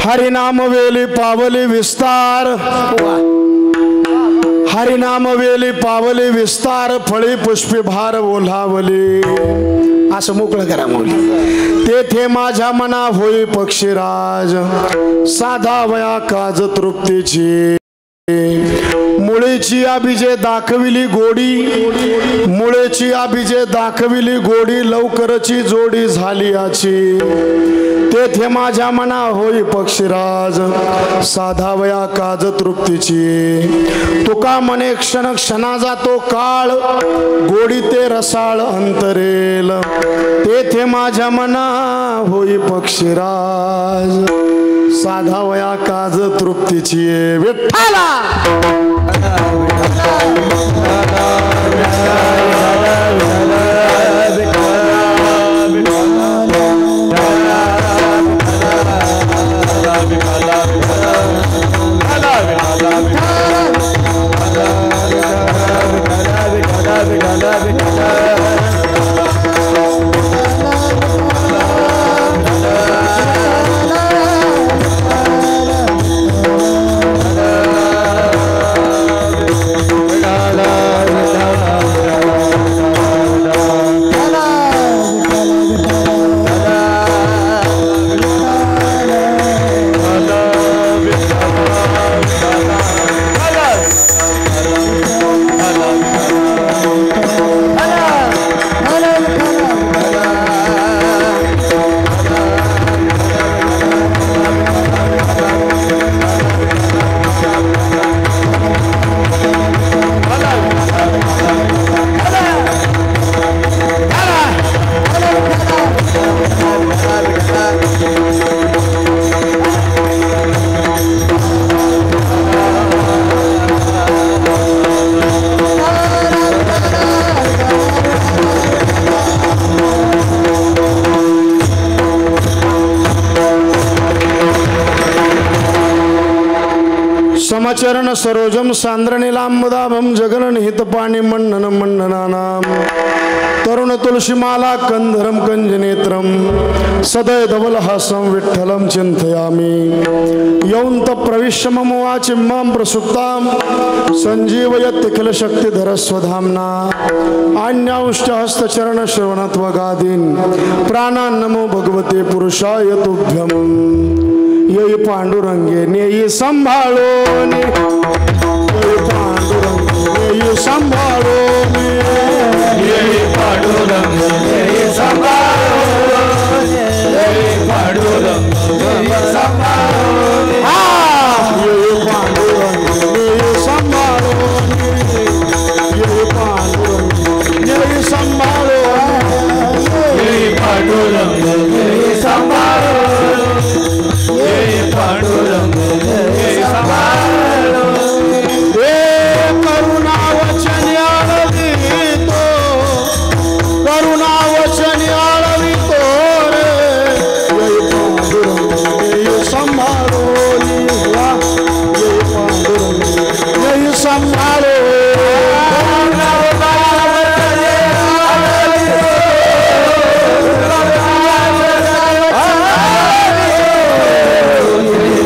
हरिनाम वेली पावली विस्तार, हरिनाम वेली पावली विस्तार, फळी पुष्पी भार ओलावली. असं मोकळं करा मुली. तेथे माझ्या मना होई पक्षीराज, साधा वया काज तृप्तीची. मुळेची अभिजे दाखविली गोडी, मुळेची अभिजे दाखविली गोडी, लवकरची जोडी झाली याची. तेथे माझ्या मना होई पक्षीराज, साधावया काज तृप्तीची. तुका मने क्षण क्षणा जातो काळ, गोडी ते रसाळ अंतरेल. तेथे माझ्या मना होई पक्षीराज, साधावया काज तृप्तीची. विठ्ठला समचरण सरोजम सांद्रनीलांबुदाभम जगननिहित पाणी मण्डन मण्डनानाम. तरुण तुलसीमाला कंधरम कंजनेत्रम, सदय धवलहासं विठ्ठलं चिंतयामि. यौंत प्रविश्य मम वाचिम्मां प्रसुप्तां, संजीवयत्यखिल शक्तिधर स्वधाम्ना. आन्याउष्टहस्तचरण श्रवणत्वगादीन्, प्राणान् नमो भगवते पुरुषाय तुभ्यम्. येई पांडुरंगे नेई संभाळो, येई पांडुरंगे नेई संभाळो, येई पांडुरंगे नेई संभाळो, येई पांडुरंगे नेई संभाळो. येई पांडुरंगे नेई संभाळो, येई पांडुरंगे नेई संभाळो, येई पांडुरंगे नेई संभाळो, पांडुरंग संभाळो. करुणा वचन आळवितो, करुणा वचन आळवितो रे.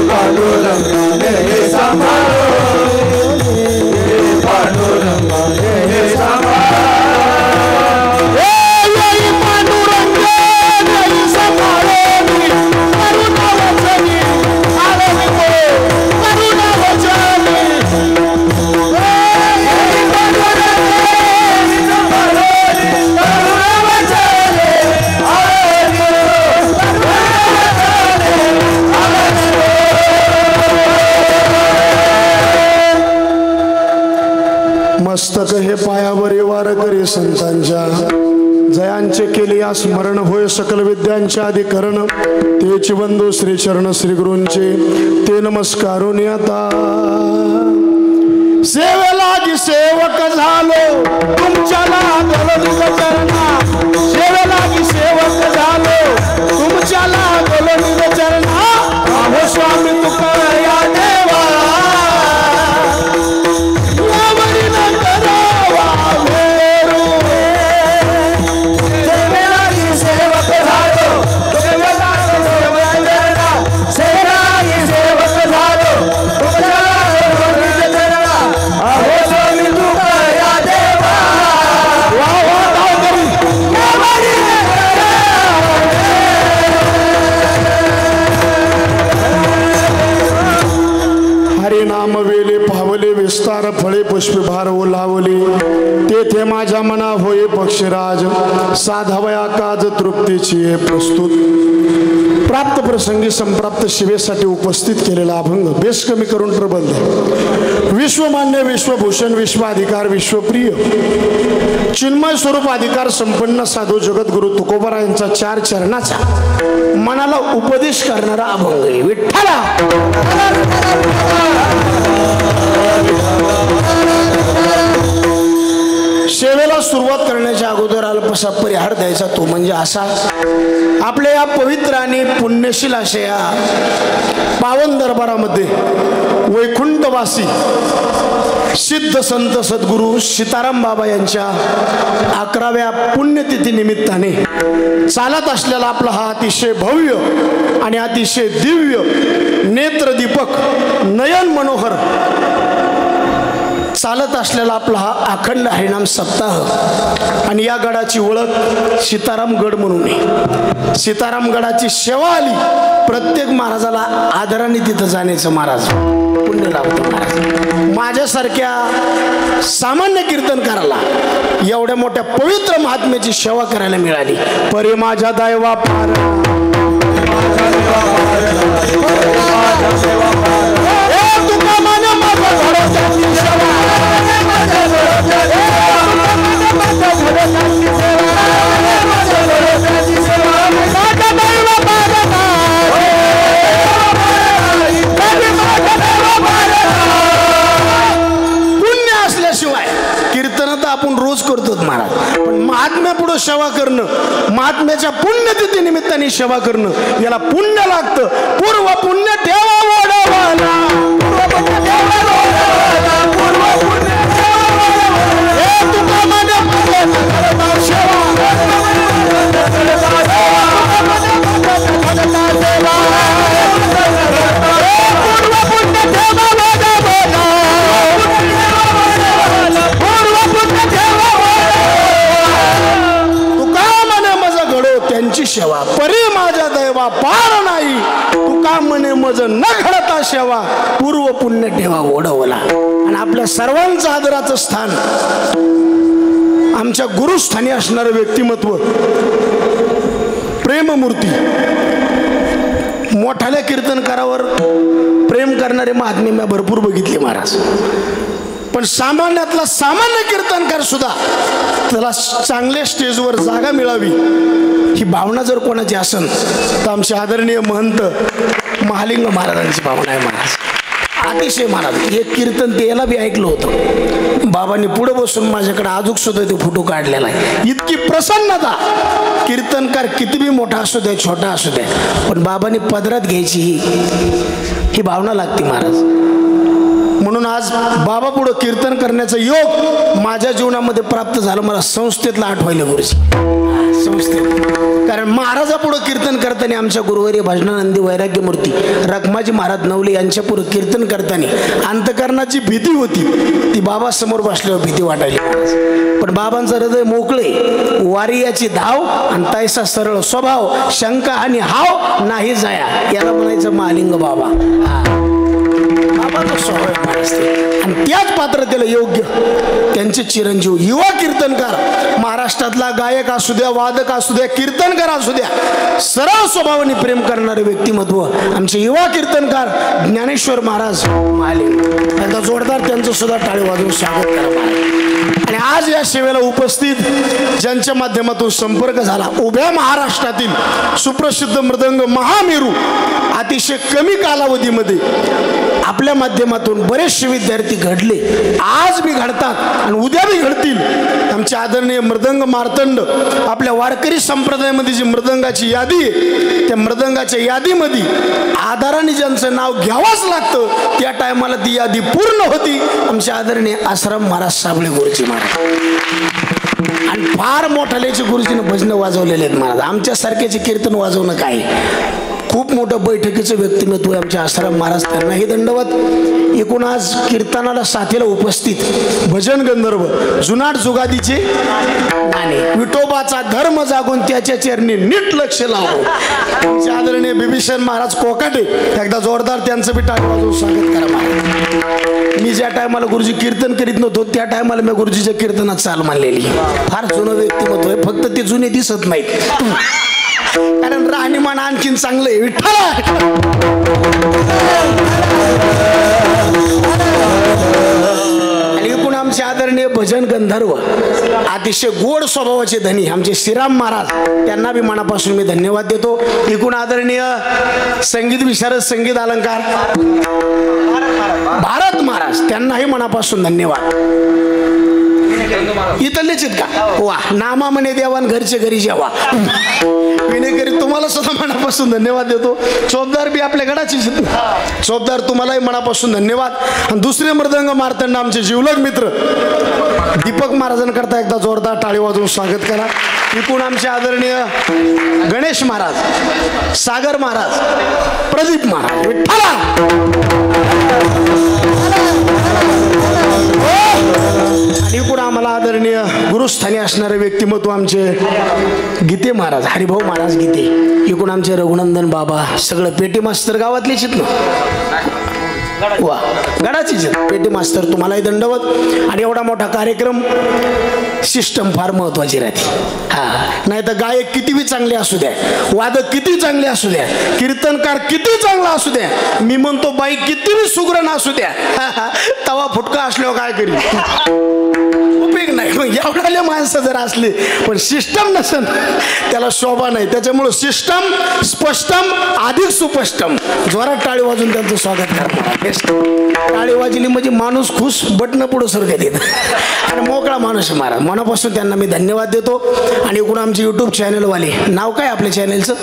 पांडुरंग संभाळो, पांडुरंग संभाळो. मस्तक हे पायावरी वार करी संतांच्या, जयांचे केले या स्मरण होय सकल विद्यांचे अधिकरण. तेची बंधू श्री चरण श्री गुरूंचे ते नमस्कारून आता. सेवेलागी सेवक झालो तुमच्या लागलो चरणा, सेवेलागी सेवक झालो तुमच्या लागलो चरणा. अहो स्वामी तुकाया देवा, रामवेले पावले विस्तार फळे पुष्पे भार ओलावले तेथे माझ्या मना होय पक्षीराज साधावया काज तृप्तीची प्रस्तुत प्राप्त प्रसंगी संप्राप्त शिवेसाठी उपस्थित केलेला अभंग बेस कमी करून प्रबंध विश्वमान्य विश्वभूषण विश्वाधिकार विश्वप्रिय चिन्मय स्वरूप अधिकार संपन्न साधू जगद्गुरु तुकोबरा यांचा 4 चरणाचा मनाला उपदेश करणारा अभंग आहे विठ्ठला सेवेला सुरुवात करण्याच्या अगोदर अल्पसा परिहार द्यायचा तो म्हणजे असा आपल्या या पवित्र आणि पुण्यशील अशा या पावन दरबारामध्ये वैकुंठवासी सिद्ध संत सद्गुरु सीताराम बाबा यांच्या 11व्या पुण्यतिथी निमित्ताने चालत असलेला आपला हा अतिशय भव्य आणि अतिशय दिव्य नेत्रदीपक नयन मनोहर चालत असलेला आपला हा अखंड हरिनाम सप्ताह आणि या गडाची ओळख सीताराम गड म्हणून सीताराम गडाची सेवा आली प्रत्येक महाराजाला आदराने तिथं जाण्याचं महाराज पुण्य लाभतो महाराज माझ्यासारख्या सामान्य कीर्तनकाराला एवढ्या मोठ्या पवित्र महात्म्याची सेवा करायला मिळाली परे माझ्या दैवा पार आपण रोज करतो महाराज पण महात्म्या पुढे सेवा करणं महात्म्याच्या पुण्यतिथी निमित्ताने सेवा करणं याला पुण्य लागतं पूर्व पुण्य ठेवा वडवाला सेवा परी माझ्या दैवा पार नाही तुका म्हणे मज न घडता सेवा पूर्व पुण्य ठेवा ओढवला आणि आपल्या सर्वांचं आदराचं स्थान आमच्या गुरुस्थानी असणारं व्यक्तिमत्व प्रेममूर्ती मोठाल्या कीर्तनकारावर प्रेम करणारे महात्मे मी भरपूर बघितले महाराज पण सामान्यातला सामान्य कीर्तनकार सुद्धा त्याला चांगल्या स्टेजवर जागा मिळावी ही भावना जर कोणाची असेल तर आमचे आदरणीय महंत महालिंग महाराजांची भावना आहे महाराज अतिशय महाराज एक कीर्तन ते याला बी ऐकलं होतं बाबांनी पुढे बसून माझ्याकडे अजून सुद्धा ते फोटो काढलेला आहे इतकी प्रसन्नता कीर्तनकार किती बी मोठा असू द्या छोटा असू द्या पण बाबांनी पदरात घ्यायची ही भावना लागते महाराज म्हणून आज बाबा पुढे कीर्तन करण्याचा योग माझ्या जीवनामध्ये प्राप्त झालं मला संस्थेतला आठवायला गुरुजी संस्थेत कारण महाराजा पुढे कीर्तन करताना आमच्या गुरुवारी भजनानंदी वैराग्य मूर्ती रखमाजी महाराज नवले यांच्या पुढे कीर्तन करताना अंतकरणाची भीती होती ती बाबा समोर बसल्यावर भीती वाटायली पण बाबांचं हृदय मोकळे वारी याची धाव आणि तैसा सरळ स्वभाव शंका आणि हाव नाही जाया याला म्हणायचं महालिंग बाबा बाबाचा स्वभाव आणि त्याच पात्रतेला योग्य त्यांचे चिरंजीव युवा कीर्तनकार महाराष्ट्रातला गायक असू द्या वादक असू द्या कीर्तनकार असू द्या सरळ स्वभावाने प्रेम करणारे व्यक्तिमत्व आमचे युवा कीर्तनकार ज्ञानेश्वर महाराज महालिंग यांचा जोरदार त्यांचं सुद्धा टाळी वाजवून स्वागत करा आणि आज या सेवेला उपस्थित ज्यांच्या माध्यमातून संपर्क झाला उभ्या महाराष्ट्रातील सुप्रसिद्ध मृदंग महामेरू अतिशय कमी कालावधीमध्ये आपल्या माध्यमातून बरेचसे विद्यार्थी घडले आज भी घडतात आणि उद्या भी घडतील आमचे आदरणीय मृदंग मार्तंड आपल्या वारकरी संप्रदायामध्ये जी मृदंगाची यादी आहे त्या मृदंगाच्या यादीमध्ये आधाराने ज्यांचं नाव घ्यावंच लागतं त्या टायमाला ती यादी पूर्ण होती आमचे आदरणीय आश्रम महाराज साबळे गुरुजी महाराज आणि फार मोठाल्याचे गुरुजीने भजनं वाजवलेले आहेत महाराज आमच्यासारख्याचे कीर्तन वाजवणं काय खूप मोठं बैठकीचं व्यक्तिमत्व आहे आमचे आसाराम महाराज, त्यांनाही दंडवत. एकूण आज कीर्तनाला साथीला उपस्थित भजन गंधर्व जुनाट जुगादीचे नाणे, विठोबाचा धर्म जागून त्याच्या चरणी नीट लक्ष लावो आदरणीय बिभीषण महाराज कोकाटे, एकदा जोरदार त्यांचं बी टाळी वाजवून स्वागत करा महाराज. मी ज्या टायमाला गुरुजी कीर्तन करीत नव्हतो त्या टायमाला मी गुरुजीच्या कीर्तनात चाल मानलेली. फार जुनं व्यक्तिमत्व आहे, फक्त ते जुने दिसत नाहीत कारण राहणीमान आणखीन चांगलं आहे. विठ्ठला आणि एकूण आमचे आदरणीय भजन गंधर्व अतिशय गोड स्वभावाचे धनी आमचे श्रीराम महाराज, त्यांना बी मनापासून मी धन्यवाद देतो. एकूण आदरणीय संगीत विशारद संगीत अलंकार भारत महाराज, त्यांनाही मनापासून धन्यवाद. इथलेच आहेत का? वा, नामा म्हणे देवान घरचे घरी जेवा. विनेकरी तुम्हाला सुद्धा मनापासून धन्यवाद देतो. चोपदार बी आपल्या गडाची चोपदार, तुम्हालाही मनापासून धन्यवाद. आणि दुसरे मृदंग मारताना आमचे जिवलग मित्र दीपक महाराजांकरता एकदा जोरदार टाळी वाजवून स्वागत करा. एकूण आमचे आदरणीय गणेश महाराज, सागर महाराज, प्रदीप महाराज, विठ्ठला आणि एकूण आम्हाला आदरणीय गुरुस्थानी असणारे व्यक्तिमत्व आमचे गीते महाराज, हरिभाऊ महाराज गीते. एकूण आमचे रघुनंदन बाबा, सगळं पेटी मास्तर गावातलेच आहेत ना. वा, गडाचीच पेटी मास्तर, तुम्हालाही दंडवत. आणि एवढा मोठा कार्यक्रम सिस्टम फार महत्वाची राहते. हा, नाही तर गायक किती चांगले असू द्या, वादक किती चांगले असू द्या, कीर्तनकार किती चांगला असू द्या, मी म्हणतो बाई किती सुग्रण असू द्या, तवा फुटका असल्यावर काय करी उपयोग नाही. मग एवढाले माणसं जर असले पण सिस्टम नसेल त्याला शोभा नाही. त्याच्यामुळे सिस्टम स्पष्टम अधिक सुपष्टम. जोरात टाळी वाजून त्यांचं स्वागत करा. टाळी वाजली म्हणजे माणूस खुश, बटणं पुढं सरकत येत आणि मोकळा माणूस महाराज. मनापासून त्यांना मी धन्यवाद देतो. आणि एकूण आमचे युट्यूब चॅनलवाले, नाव काय आपल्या चॅनलचं?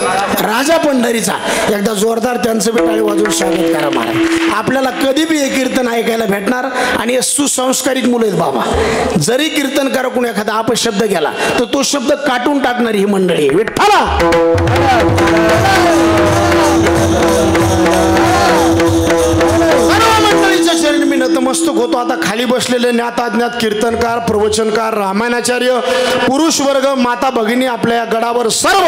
राजा पंढरीचा. एकदा जोरदार त्यांचं बी टाळी वाजवून स्वागत करा महाराज. आपल्याला कधी बी हे कीर्तन ऐकायला भेटणार आणि हे सुसंस्कारिक मुलं आहेत बाबा. जरी कीर्तन करा कोणी एखादा अपशब्द गेला तर तो शब्द काटून टाकणारी ही मंडळी. विठ्ठला चरणी मी नतमस्तक होतो. आता खाली बसलेले ज्ञाताज्ञात कीर्तनकार, प्रवचनकार, रामायणाचार्य, पुरुष वर्ग, माता भगिनी, आपल्या या गडावर सर्व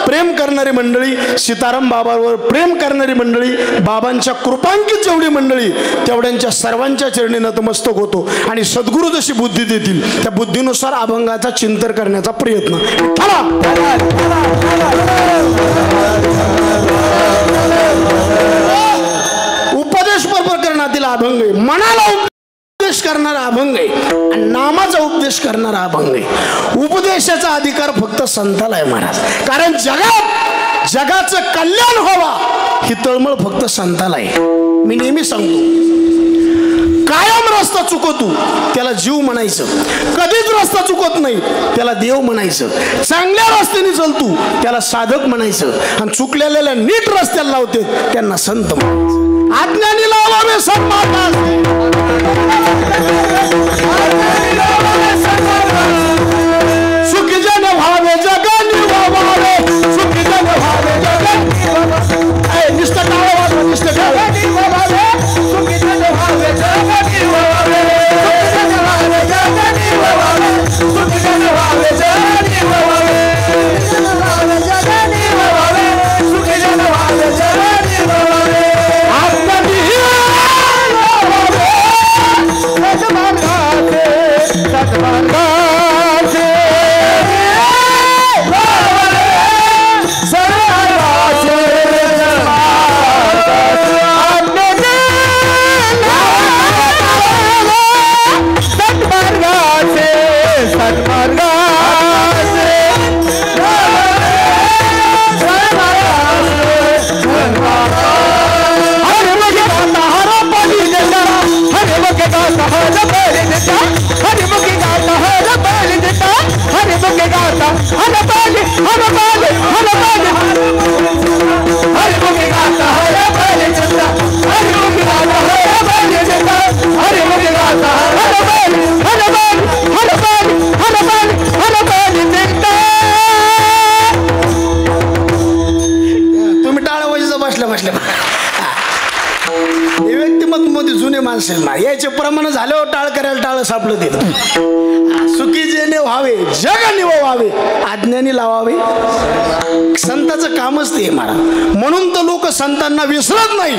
प्रेम करणारी मंडळी, सीताराम बाबावर प्रेम करणारी मंडळी, बाबांच्या कृपांकित जेवढी मंडळी, तेवढ्यांच्या सर्वांच्या चरणी नतमस्तक होतो. आणि सद्गुरू जशी बुद्धी देतील त्या बुद्धीनुसार अभंगाचा चिंतन करण्याचा प्रयत्न. उपदेश प्रकरणातील अभंग आहे, मनाला उपदेश करणारा अभंग आहे आणि नामाचा उपदेश करणारा अभंग आहे. उपदेशाचा अधिकार फक्त संताला आहे महाराज. कारण जगाचं कल्याण व्हावा ही तळमळ फक्त संताला आहे. मी नेहमी सांगतो, कायम रस्ता चुकवतो त्याला जीव म्हणायचं, कधीच रस्ता चुकत नाही त्याला देव म्हणायचं. चांगल्या रस्त्याने चालतो त्याला साधक म्हणायचं आणि चुकलेल्या नीट रस्त्याला लावते त्यांना संत म्हणायचं. आज्ञानी लावावे सन्माता, सुखी जन व्हावे जगानी व्हावे, सुखी जन व्हावे जगानी व्हावे, निष्ठ काळावा निष्ठ काळानी व्हावे, सुखी जन व्हावे जगानी व्हावे, सुखी जन व्हावे जगानी व्हावे, सुखी जन व्हावे जगानी व्हावे, सुखी जन व्हावे जगानी व्हावे, सुखी जन व्हावे जगानी व्हावे. आत्मा हे व्यक्तिमत्व मध्ये जुने माणसं याचे प्रमाण झाल्यावर टाळ करायला टाळ सापडलं देत. सुखी जेणे व्हावे जग निववावे अज्ञानी लावावे. संताचं कामच ते महाराज. म्हणून तर लोक संतांना विसरत नाही.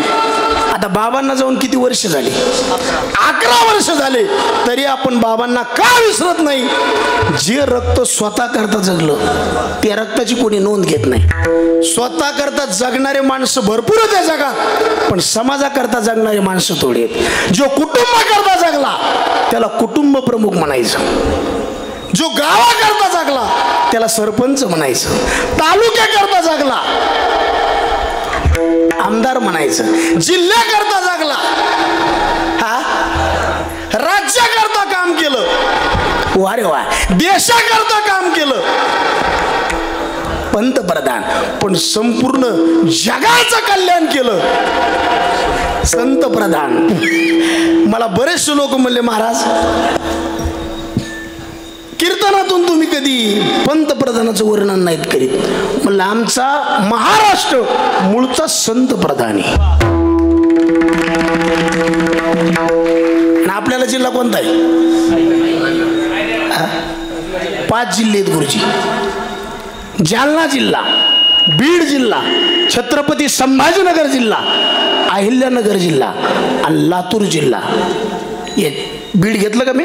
आता बाबांना जाऊन किती वर्ष झाली? 11 वर्ष झाले तरी आपण बाबांना का विसरत नाही? जे रक्त स्वतः करता जगलं त्या रक्ताची कोणी नोंद घेत नाही. स्वतः करता जगणारे माणसं भरपूर आहेत या जगात, पण समाजाकरता जगणारे माणसं थोडी आहेत. जो कुटुंबाकरता जगला त्याला कुटुंब प्रमुख म्हणायचं. जो गावाकरता जगला त्याला सरपंच म्हणायचं. तालुक्याकरता जगला आमदार म्हणायचं. जिल्ह्याकरता जगला, हा राज्याकरता काम केलं, वारे वा देशाकरता काम केलं पंतप्रधान, पण संपूर्ण जगाचं कल्याण केलं संतप्रधान. मला बरेचसे लोक म्हणले महाराज कीर्तनातून तुम्ही कधी पंतप्रधानाचं वर्णन नाहीत करीत. म्हणलं आमचा महाराष्ट्र मूळचा संत प्रधान आहे. आपल्याला जिल्हा कोणता आहे? 5 जिल्हे आहेत गुरुजी. जालना जिल्हा, बीड जिल्हा, छत्रपती संभाजीनगर जिल्हा, अहिल्यानगर जिल्हा आणि लातूर जिल्हा. बीड घेतलं का मी?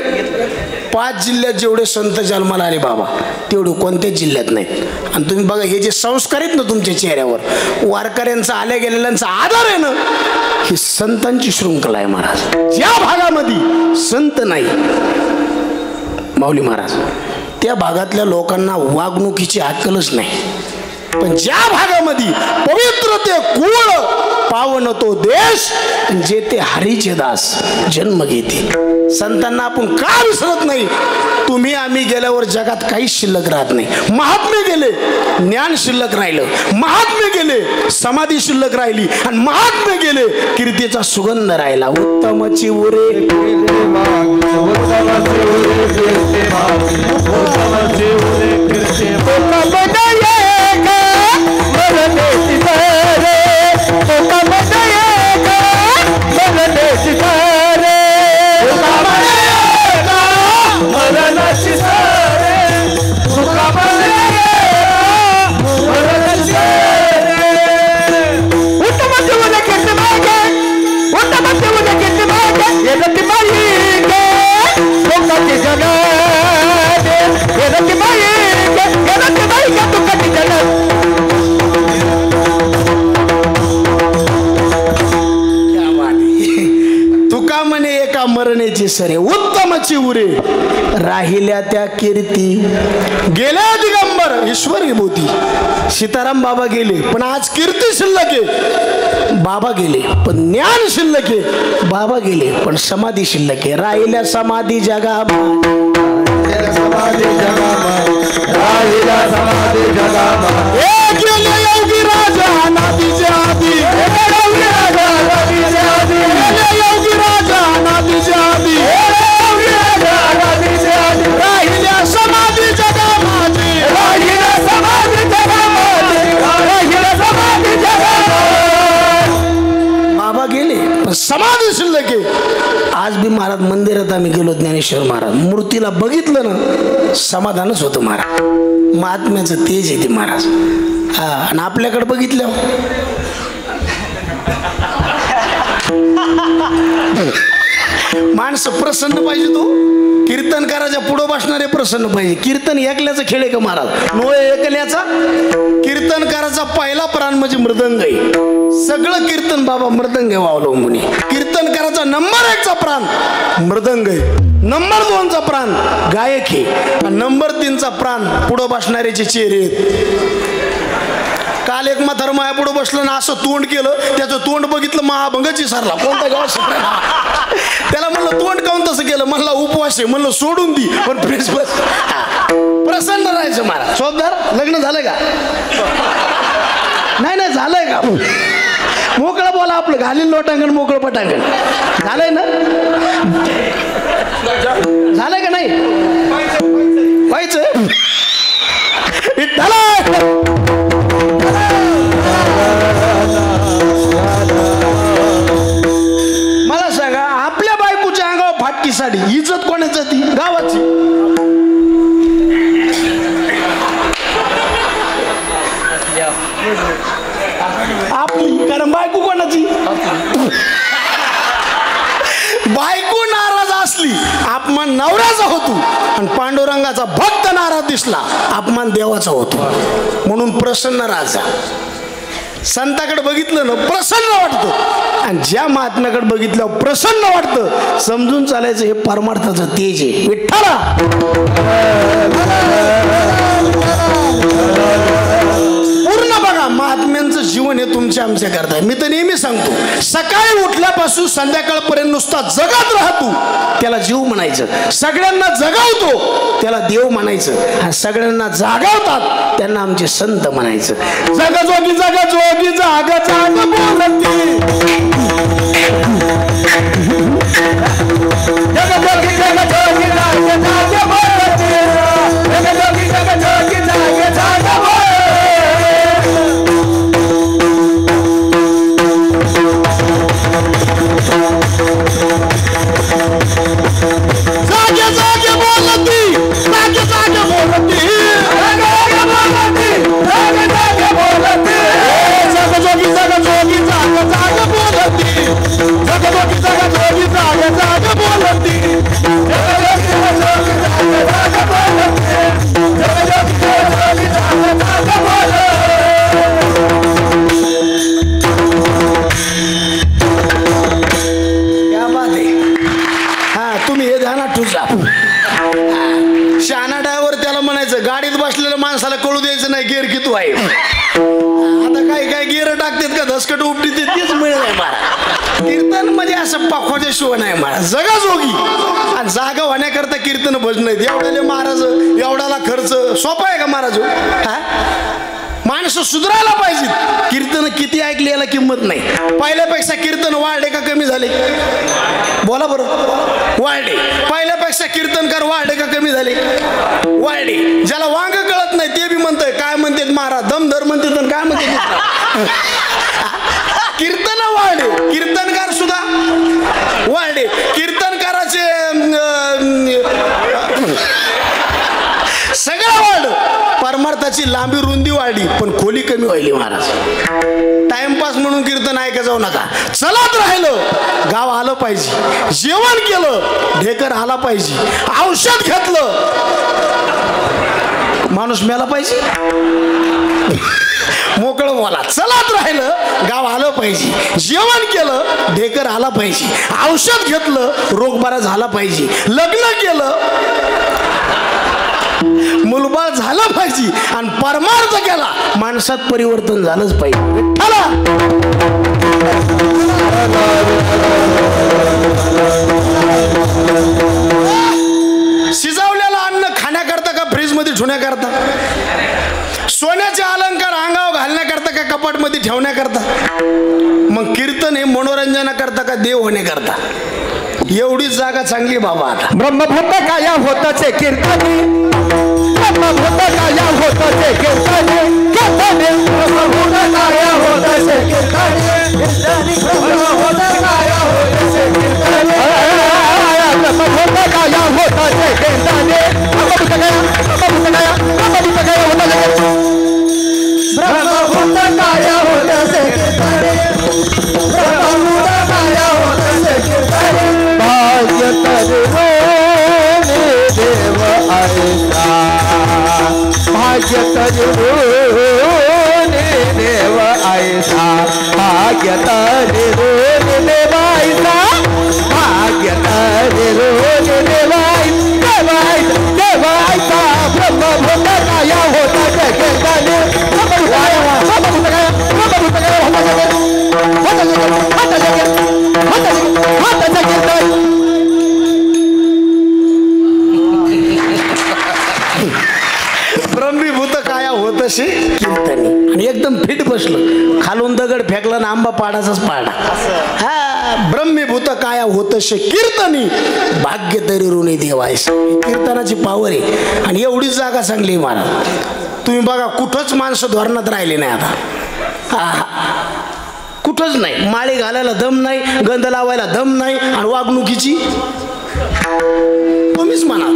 5 जिल्ह्यात जेवढे संत जन्माला आले बाबा तेवढे कोणत्याच जिल्ह्यात नाहीत. आणि तुम्ही बघा हे जे संस्कार आहेत ना तुमच्या चेहऱ्यावर, वारकऱ्यांचा आल्या गेलेल्यांचा आदर आहे ना, ही संतांची शृंखला आहे महाराज. ज्या भागामध्ये संत नाही माऊली महाराज त्या भागातल्या लोकांना वागणुकीची अक्कलच नाही. पण ज्या भागामध्ये पवित्र ते कुळ पावन तो देश जे ते हरीचे दास जन्म घेते. संतांना आपण का विसरत नाही? तुम्ही आम्ही गेल्यावर जगात काहीच शिल्लक राहत नाही. महात्मे गेले ज्ञान शिल्लक राहिलं, महात्मे गेले समाधी शिल्लक राहिली, आणि महात्मे गेले कीर्तीचा सुगंध राहिला. उत्तमची उरे मरण्याची सरे उत्तमची उरे राहिल्या त्या कीर्ती. गेले दिगंबर ईश्वर विभूती. सीताराम बाबा गेले पण आज कीर्ती शिल्लक आहे. बाबा गेले पण ज्ञान शिल्लक आहे. बाबा गेले पण समाधी शिल्लक आहे. राहिल्या समाधी जगा योगी राजा नादीचे आधी राहिल्या समाधी जगा माझी. बाबा गेले पण समाधी शिल्लक आहे. आज बी महाराज मंदिरात आम्ही गेलो ज्ञानेश्वर महाराज मूर्तीला बघितलं ना समाधानच होतं महाराज. महात्म्याचं तेज येते महाराज. हा आणि आपल्याकडे बघितलं माणसं प्रसन्न पाहिजे. तो कीर्तनकाराच्या पुढे बसणारे प्रसन्न पाहिजे. कीर्तन ऐकल्याचा खेळ आहे का महाराज? नो ऐकल्याचा. कीर्तनकाराचा पहिला प्राण म्हणजे मृदंग आहे. सगळं कीर्तन बाबा मृदंग अवलंबून. कीर्तनकाराचा नंबर 1चा प्राण मृदंग आहे. नंबर 2चा प्राण गायक आहे. नंबर 3चा प्राण पुढे बसणाऱ्याचे चेहरे आहेत. काल एक म्हातार माया पुढे बसलं ना असं तोंड केलं, त्याचं तोंड बघितलं महाभंगच विसरला. कोणत्या गावात त्याला म्हणलं तोंड काऊन तसं केलं? म्हणलं उपवास आहे. म्हणलं सोडून दी पण प्लीज बस. प्रसन्न राहायचं महाराज. शोभदार लग्न झालंय का? नाही नाही झालंय का? मोकळं बोला. आपलं घालील लोटांगण मोकळं पटांगण झालंय ना? झालंय का नाही? व्हायचं झालं. दाढी, इज्जत कोणाची ती? गावाची. आपली. कारण बायको कोणाची? बायको नाराज असली अपमान नवऱ्याचा होतो, आणि पांडुरंगाचा भक्त नाराज दिसला अपमान देवाचा होतो. म्हणून प्रसन्न राजा. संताकडे बघितलं ना प्रसन्न वाटतं, आणि ज्या महात्म्याकडे बघितलं प्रसन्न वाटतं, समजून चालायचं हे परमार्थाचं तेज आहे. विठ्ठला पूर्ण बघा, महात्म्यांचं जीवन हे तुमच्या आमच्या करताय. मी तर नेहमी सांगतो, सकाळी उठल्यापासून संध्याकाळपर्यंत नुसता जगत राहतो त्याला जीव म्हणायचं, सगळ्यांना जगावतो त्याला देव म्हणायचं, आणि सगळ्यांना जागावतात त्यांना आमचे संत म्हणायचं. जगजोगी जगजोगी जाग जाग बोलती, जगजोगी जगजोगी जाग जाग बोलती, जगजोगी जगजोगी जाग जाग बोलती. जागे जागे बोलती, जागे जागे बोलती, जागे बोलती, जागे जागे बोलती, जगजोगी जगजोगी जाग जाग बोलती, जगजोगी जगजोगी जाग जाग बोलती, जगजोगी जगजोगी जाग जाग बोलती, जगजोगी जगजोगी जाग जाग बोलती. क्या बात आहे. हा, तुम्ही हे ध्यानात ठेवा. शहाणा ड्रायव्हर त्याला म्हणायचं, गाडीत बसलेल्या माणसाला कळू द्यायचं नाही गेअर किती आहे. आता काय गेअर टाकतात का धसकट उपटी तेच मिळेल मला. कीर्तन म्हणजे असं पाखवाच्या शिव नाही मला. जगाजोगी आणि जागा होण्याकरता कीर्तन भजन आहेत. एवढ्याले महाराज, एवढ्याला खर्च सोपा आहे का महाराज? हा, माणसं सुधारायला पाहिजेत. कीर्तन किती ऐकले याला किंमत नाही. पहिल्यापेक्षा कीर्तन वाढले का कमी झाले? बोला बरं. वाढले. पहिल्यापेक्षा कीर्तनकार वाढले का कमी झाले? वाढले. ज्याला वांग कळत नाही ते बी म्हणतंय काय म्हणतात महाराज, दमधर म्हणतात, काय म्हणतात. कीर्तन वाढले, कीर्तनकार सुद्धा वाढले. कीर्तनकाराचे सगळं वाढलं. परमार्थाची लांबी रुंदी वाढली, पण खोली कमी व्हायली महाराज. टाइमपास म्हणून कीर्तन ऐका जाऊ नका. चलत राहिलं गाव आलं पाहिजे, जेवण केलं ढेकर आला पाहिजे, औषध घेतलं माणूस मेला पाहिजे. मोकळं बोला. चलत राहिलं गाव आलं पाहिजे, जेवण केलं ढेकर आला पाहिजे, औषध घेतलं रोग बरा झाला पाहिजे, लग्न केलं मुलबाळ झालं पाहिजे, आणि परमार्थ केला माणसात परिवर्तन झालंच पाहिजे. विठ्ठला शिजवलेलं अन्न खाण्याकरता का फ्रीज मध्ये ठेवण्याकरता? सोन्याचे अलंकार अंगावर घालण्याकरता का कपाटमध्ये ठेवण्याकरता? मग कीर्तन हे मनोरंजनाकरता का देव होण्याकरता? एवढीच जागा चांगली बाबा. आता ब्रह्मभूत काया होताचे कीर्तनी, ब्रह्मभूत काया होताचे कीर्तनी, कीर्तनी ब्रह्मभूत काया होताचे कीर्तनी, ब्रह्मभूत काया होताचे कीर्तनी, ब्रह्मभूत काया होताचे कीर्तनी, ब्रह्मभूत काया, ब्रह्मभूत काया, ब्रह्मभूत काया होताचे, ब्रह्मभूत काया होताचे कीर्तनी, ब्रह्मभूत काया होताचे कीर्तनी. भाग्य तरुणी देव ऐसा, भाग्य तरुणी देव ऐसा, भाग्य तरुणी देव ऐसा, भाग्य तरुणी देव ऐसा, ब्रह्मभूत काया होताचे कीर्तनी, ब्रह्मभूत काया, ब्रह्मभूत काया, ब्रह्मभूत काया होताचे कीर्तनी. ब्रह्मीभूत काया होतसे कीर्तनी. आणि एकदम फिट बसलं, खालून दगड फेकला ना आंबा पाडाचाच पाडा. हा, ब्रह्मीभूत काया होतसे कीर्तनी, भाग्य तरी ऋणी देवायस. कीर्तनाची पावर आहे. आणि एवढीच जागा चांगली आहे महाराज. तुम्ही बघा कुठंच माणसं धोरणात राहिले नाही आता. हा, कुठंच नाही. माळी घालायला दम नाही, गंध लावायला दम नाही, आणि वागणुकीची तुम्हीच म्हणा.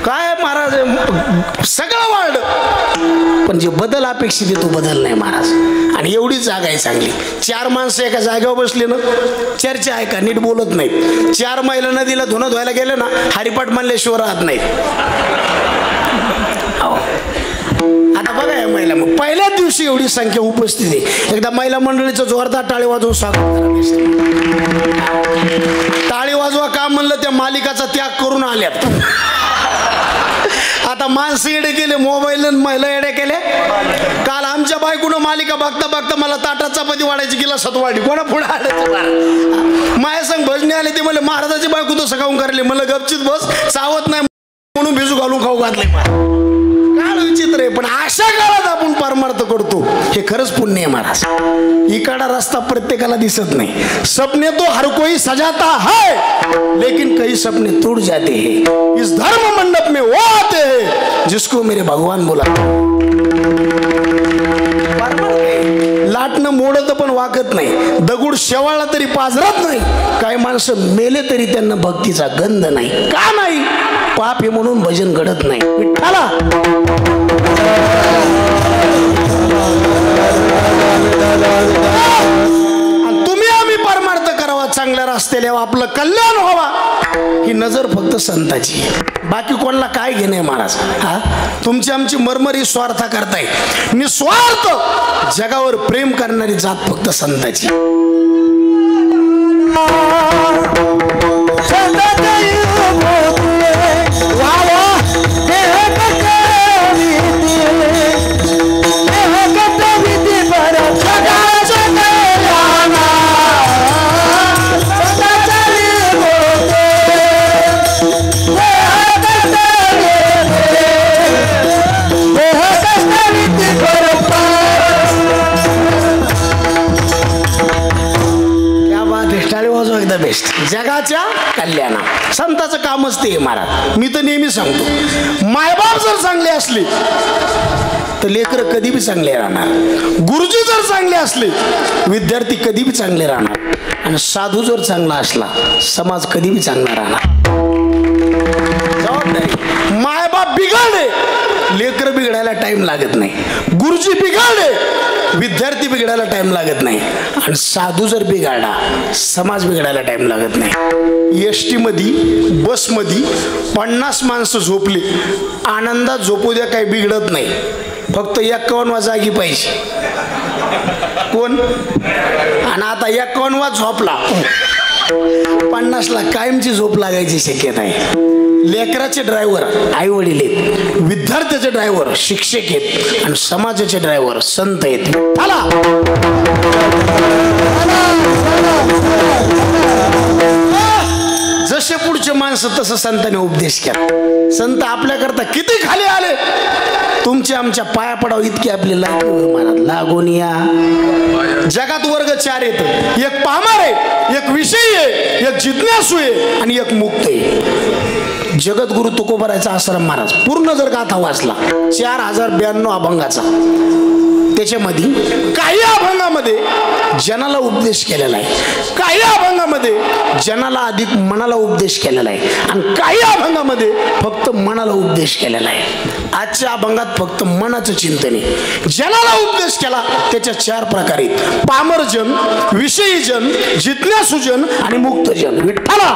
काय महाराज सगळं वाढलं पण जे बदल अपेक्षित आहे तो बदल नाही महाराज. आणि एवढीच जागा आहे चांगली. 4 माणसं एका जागेवर बसले ना चर्चा आहे का नीट बोलत नाहीत. 4 महिला नदीला धुणं धुवायला गेले ना हरिपाठ म्हणल्याशिवाय राहत नाहीत. आता बघा या महिला मग पहिल्याच दिवशी एवढी संख्या उपस्थित आहे. एकदा महिला मंडळीचं जोरदार टाळी वाजवून स्वागत करा. टाळी वाजवा का म्हणलं त्या मालिकाचा त्याग करून आल्यात. आता माणसं येडे केले मोबाईल महिला येडे केले. काल आमच्या बायकोनं मालिका बघता बघता मला ताटात चपाती वाढायची गिलासात वाढली. कोणा पुढे आडायचं माया संग भजने आले ते मला महाराजाची बायको तसं खाऊन करले. मला गपचित बस चावत नाही म्हणून भिजू घालून खाऊ घातले. काळ विचित्र आहे पण अशा काळात आपण परमार्थ करतो हे खरंच पुण्य आहे महाराज. इकडा रस्ता प्रत्येकाला दिसत नाही. सपने तो हर कोई सजाता है लेकिन कई सपने टूट जाते हैं. इस धर्म मंडप में वो आते हैं जिसको मेरे भगवान बोला. लाटणं मोडत पण वाकत नाही. दगड शेवाळला तरी पाजरत नाही. काही माणसं मेले तरी त्यांना भक्तीचा गंध नाही. का नाही? पाप हे म्हणून भजन घडत नाही. विठ्ठला तुम्ही आम्ही परमार्थ करावा चांगल्या रस्त्याला यावं आपलं कल्याण व्हावा ही नजर फक्त संताची. बाकी कोणाला काय घेणे महाराज. हा तुमची आमची मरमरी स्वार्थ करताय. निस्वार्थ जगावर प्रेम करणारी जात फक्त संताची. बेस्ट जगाच्या कल्याणा संताचं कामच ते महाराज. मी तर नेहमी सांगतो मायबाप जर चांगले असले तर लेकर कधी बी चांगले राहणार. गुरुजी जर चांगले असले विद्यार्थी कधी बी चांगले राहणार. आणि साधू जर चांगला असला समाज कधी बी चांगला राहणार. जबाबदारी मायबाप बिघडले लेकर बिघडायला टाइम लागत नाही. गुरुजी बिघडले विद्यार्थी बिघडायला टाइम लागत नाही. आणि साधू जर बिघडला समाज बिघडायला टाइम लागत नाही. एसटी मध्ये बस मध्ये 50 माणसं झोपली आनंदात झोपू द्या काही बिघडत नाही. फक्त 51 जागी पाहिजे कोण. आणि आता 51 झोपला 50ला कायमची झोप लागायची शक्यता आहे. लेकराचे ड्रायव्हर आई वडील आहेत. विद्यार्थ्याचे ड्रायव्हर शिक्षक आहेत. आणि समाजाचे ड्रायव्हर संत आहेत. जसे पुढचे माणसं तसं संतांनी उपदेश केला. संत आपल्याकरता किती खाली आले. तुमच्या आमच्या पाया पडाव इतकी आपली लागून या. जगात वर्ग 4 आहेत. एक पामर आहे, एक विषयी आहे, एक जिज्ञासू आहे आणि एक मुक्त आहे. जगद्गुरु तुकोबारायचा आश्रम महाराज पूर्ण जर गाथा वाचला 4092 अभंगाचा त्याच्यामध्ये काही अभंगामध्ये जनाला उपदेश केलेला आहे. काही अभंगामध्ये जनाला अधिक मनाला उपदेश केलेला आहे. आणि काही अभंगामध्ये फक्त मनाला उपदेश केलेला आहे. आजच्या अभंगात फक्त मनाचं चिंतन आहे. जनाला उपदेश केला त्याच्या 4 प्रकार आहेत. पामरजन, विषयीजन, जिज्ञासूजन आणि मुक्तजन. विठ्ठला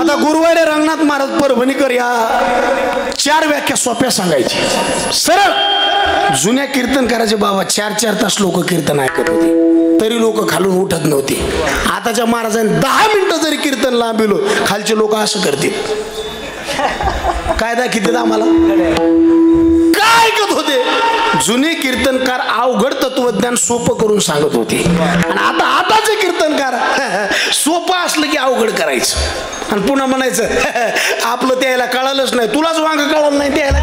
आता गुरुवारे रंगनाथ महाराज परभणीकर या 4 व्याख्या सोप्या सांगायची सरळ. जुन्या कीर्तनकाराचे बाबा 4-4 तास लोक कीर्तन ऐकत होते तरी लोक खालून उठत नव्हते. आताच्या महाराजांनी 10 मिनिटं जरी कीर्तन लांबिलो खालचे लोक असं करतील. काय दाखवते आम्हाला काय ऐकत होते. जुने कीर्तनकार अवघड तत्वज्ञान सोपं करून सांगत होते. आणि आताचे कीर्तनकार सोपं असलं की अवघड करायचं आणि पुन्हा म्हणायचं आपलं त्याला कळालंच नाही. तुलाच वांग कळालं नाही त्याला.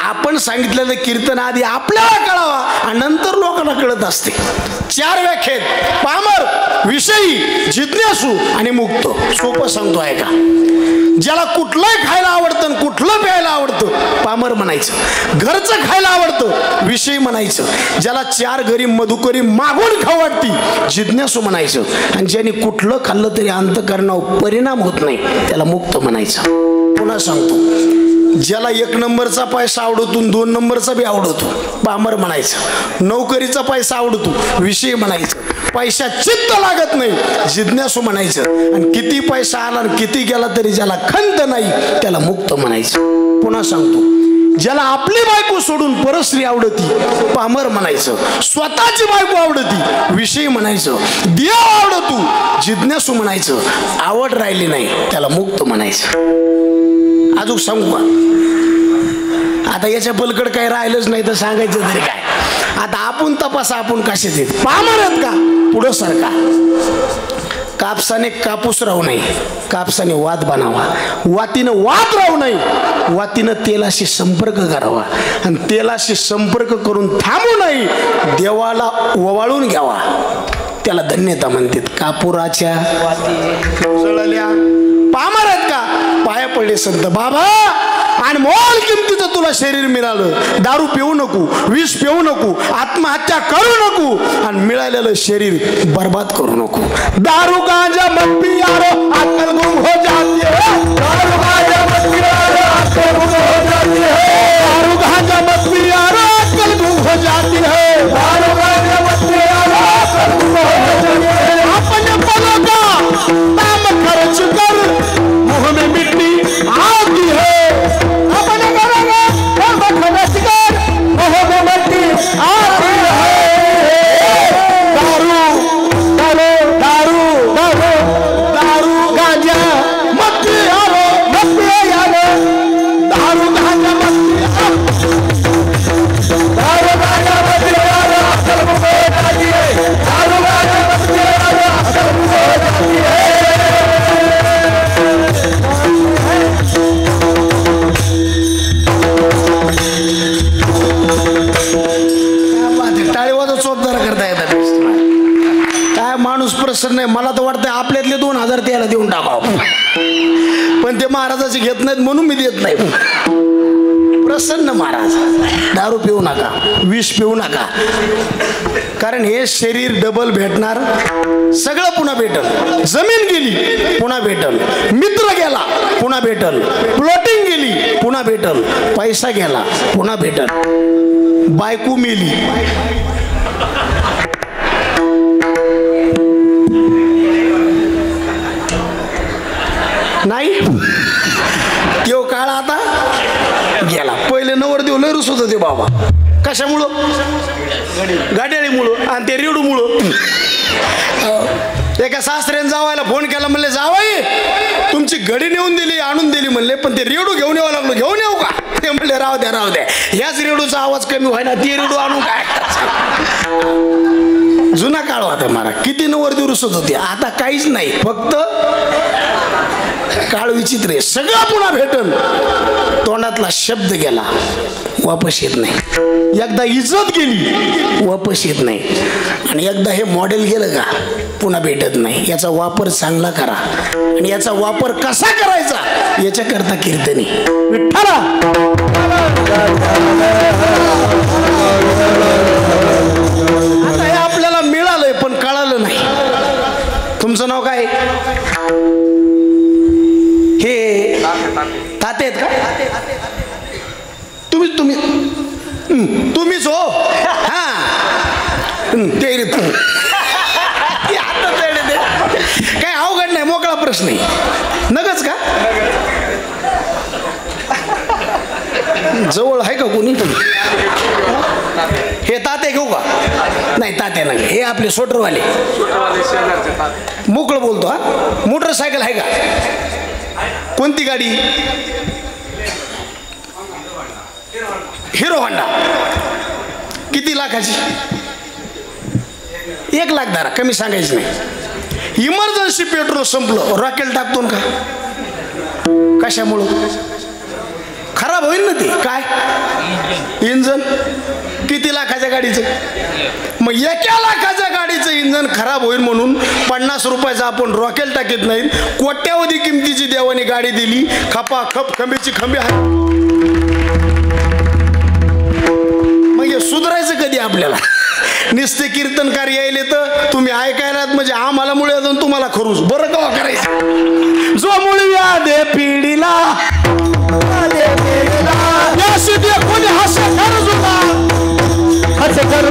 आपण सांगितलेलं कीर्तन आधी आपल्याला कळावा आणि नंतर लोकांना कळत असते. 4 व्याख्येत पामर, विषयी, जिज्ञासू आणि मुक्त. सोपं सांगतो आहे का. ज्याला कुठलंही खायला आवडतं कुठलं प्यायला आवडतं पामर म्हणायचं. घरचं खायला आवडतं विषयी म्हणायचं. ज्याला 4 घरी मधुकरी मागून खाऊ वाटती जिज्ञासू म्हणायचं. आणि ज्याने कुठलं खाल्लं तरी अंतःकरणावर परिणाम होत नाही त्याला मुक्त म्हणायचं. पुन्हा सांगतो, ज्याला 1 नंबरचा पैसा आवडतो 2 नंबरचा बी आवडतो पामर म्हणायचं. नोकरीचा पैसा आवडतो विषयी म्हणायचं. पैसा चित्त लागत नाही जिज्ञासू म्हणायचं. आणि किती पैसा आला आणि किती गेला तरी ज्याला खंत नाही त्याला मुक्त म्हणायचं. पुन्हा सांगतो, ज्याला आपली बायको सोडून परस्त्री आवडती पामर म्हणायचं. स्वतःची बायको आवडती विषयी म्हणायचं. देव आवडतो जिज्ञासू म्हणायचं. आवड राहिली नाही त्याला मुक्त म्हणायचं. अजून सांगू का? आता याच्या पलकड काही राहिलंच नाही तर सांगायचं तरी काय. आता आपण तपासा आपण कशात येत पामर आहेत का? पुढं सारखा कापसाने कापूस राहू नये कापसाने वात बनावा. वातीनं वात राहू नये वातीनं तेलाशी संपर्क करावा. आणि तेलाशी संपर्क करून थांबू नये देवाला ओवाळून घ्यावा त्याला धन्यता म्हणतात. कापुराच्या जळल्या पामर आहेत का? पाया पडले संत बाबा आणि मोल किमतीचं तुला शरीर मिळालं. दारू पिऊ नको विष पिऊ नको आत्महत्या करू नको आणि मिळालेलं शरीर बर्बाद करू नको. दारू गांजा मत पियारो अक्कल गुम हो जाती है. दारू गांजा मत पियारो अक्कल गुम हो जाती है. दारू गांजा मत पियारो अक्कल गुम हो जाती है. दारू गांजा मत पियारो अक्कल गुम हो जाती है. अपने पलों का दाम खर्च कर मुंह में मिट्टी आती है. अपने करेंगे और खर्च कर मुंह में मिट्टी आती है. दारू दारू दारू दारू दारू गांजा मत पियारो मत पियारो. दारू गांजा मत पियारो दारू गांजा मत पियारो अक्कल गुम हो जाती है. दारू गांजा मत पियारो अक्कल गुम हो जाती है. टाळीवाजा चोपदार करता येतात काय माणूस प्रसन्न आहे. मला तर वाटतं आपल्यातले 2000 त्याला देऊन टाकावं पण ते महाराजाचे घेत नाहीत म्हणून मी देत नाही. प्रसन्न महाराज दारू पिऊ नका विष पिऊ नका कारण हे शरीर डबल भेटणार. सगळं पुन्हा भेटल. जमीन गेली पुन्हा भेटल. मित्र गेला पुन्हा भेटल. प्लॉटिंग गेली पुन्हा भेटल. पैसा गेला पुन्हा भेटल. बायको मेली नाही तो काळ आता गेला. पहिले नवरदेव लय रुसत होते बाबा. कशामुळं? गाड्याळीमुळं आणि ते रेडूमुळं. एका सासऱ्याने जावायला फोन केला म्हणले जावाई तुमची घडी नेऊन दिली आणून दिली म्हणले पण ते रेडू घेऊन यावं लागलो. घेऊन येऊ का? ते म्हणले राहू द्या राहू द्या ह्याच रेडूचा आवाज कमी व्हायना ते रेडू आणून काय. जुना काळ होता मारा. किती नवरदेव रुसत होते. आता काहीच नाही. फक्त काळ विचित्र आहे. सगळं पुन्हा भेटल. तोंडातला शब्द गेला वापस येत नाही. एकदा इज्जत गेली वापस येत नाही. आणि एकदा हे मॉडेल गेलं का पुन्हा भेटत नाही. याचा वापर चांगला करा आणि याचा वापर कसा करायचा याच्याकरता कीर्तनी विठ्ठला. आता हे आपल्याला मिळालंय पण कळालं नाही. तुमचं नाव काय? हे ताते आहेत का? तुम्हीच हो. हा ते काय अवघड नाही मोकळा प्रश्न आहे. नगच का? जवळ आहे का कोणी? हे ताते घेऊ का? नाही तात्या नग हे आपले सोटरवाले मोकळं बोलतो. हा मोटरसायकल आहे का? कोणती गाडी? Hero Honda. किती लाखाची? 1 लाख धरा कमी सांगायचं नाही. इमर्जन्सी पेट्रोल संपलं रॉकेल टाकतो ना का? कशामुळं? खराब होईल ना ते. काय इंजन? किती लाखाच्या गाडीचं? मग 1 लाखाच्या गाडीचं इंजन खराब होईल म्हणून 50 रुपयाचं आपण रॉकेल टाकीत नाहीत. कोट्यावधी किमतीची देवाने गाडी दिली. खपा खप खंबीची खंबी आहे. आपल्याला नुसते कीर्तनकार यायले तर तुम्ही ऐकायला म्हणजे आम्हाला मुळे अजून तुम्हाला खरूच बरं का करायचं जो मुळे या दे पिढीला कोणी हसे करू हसे करू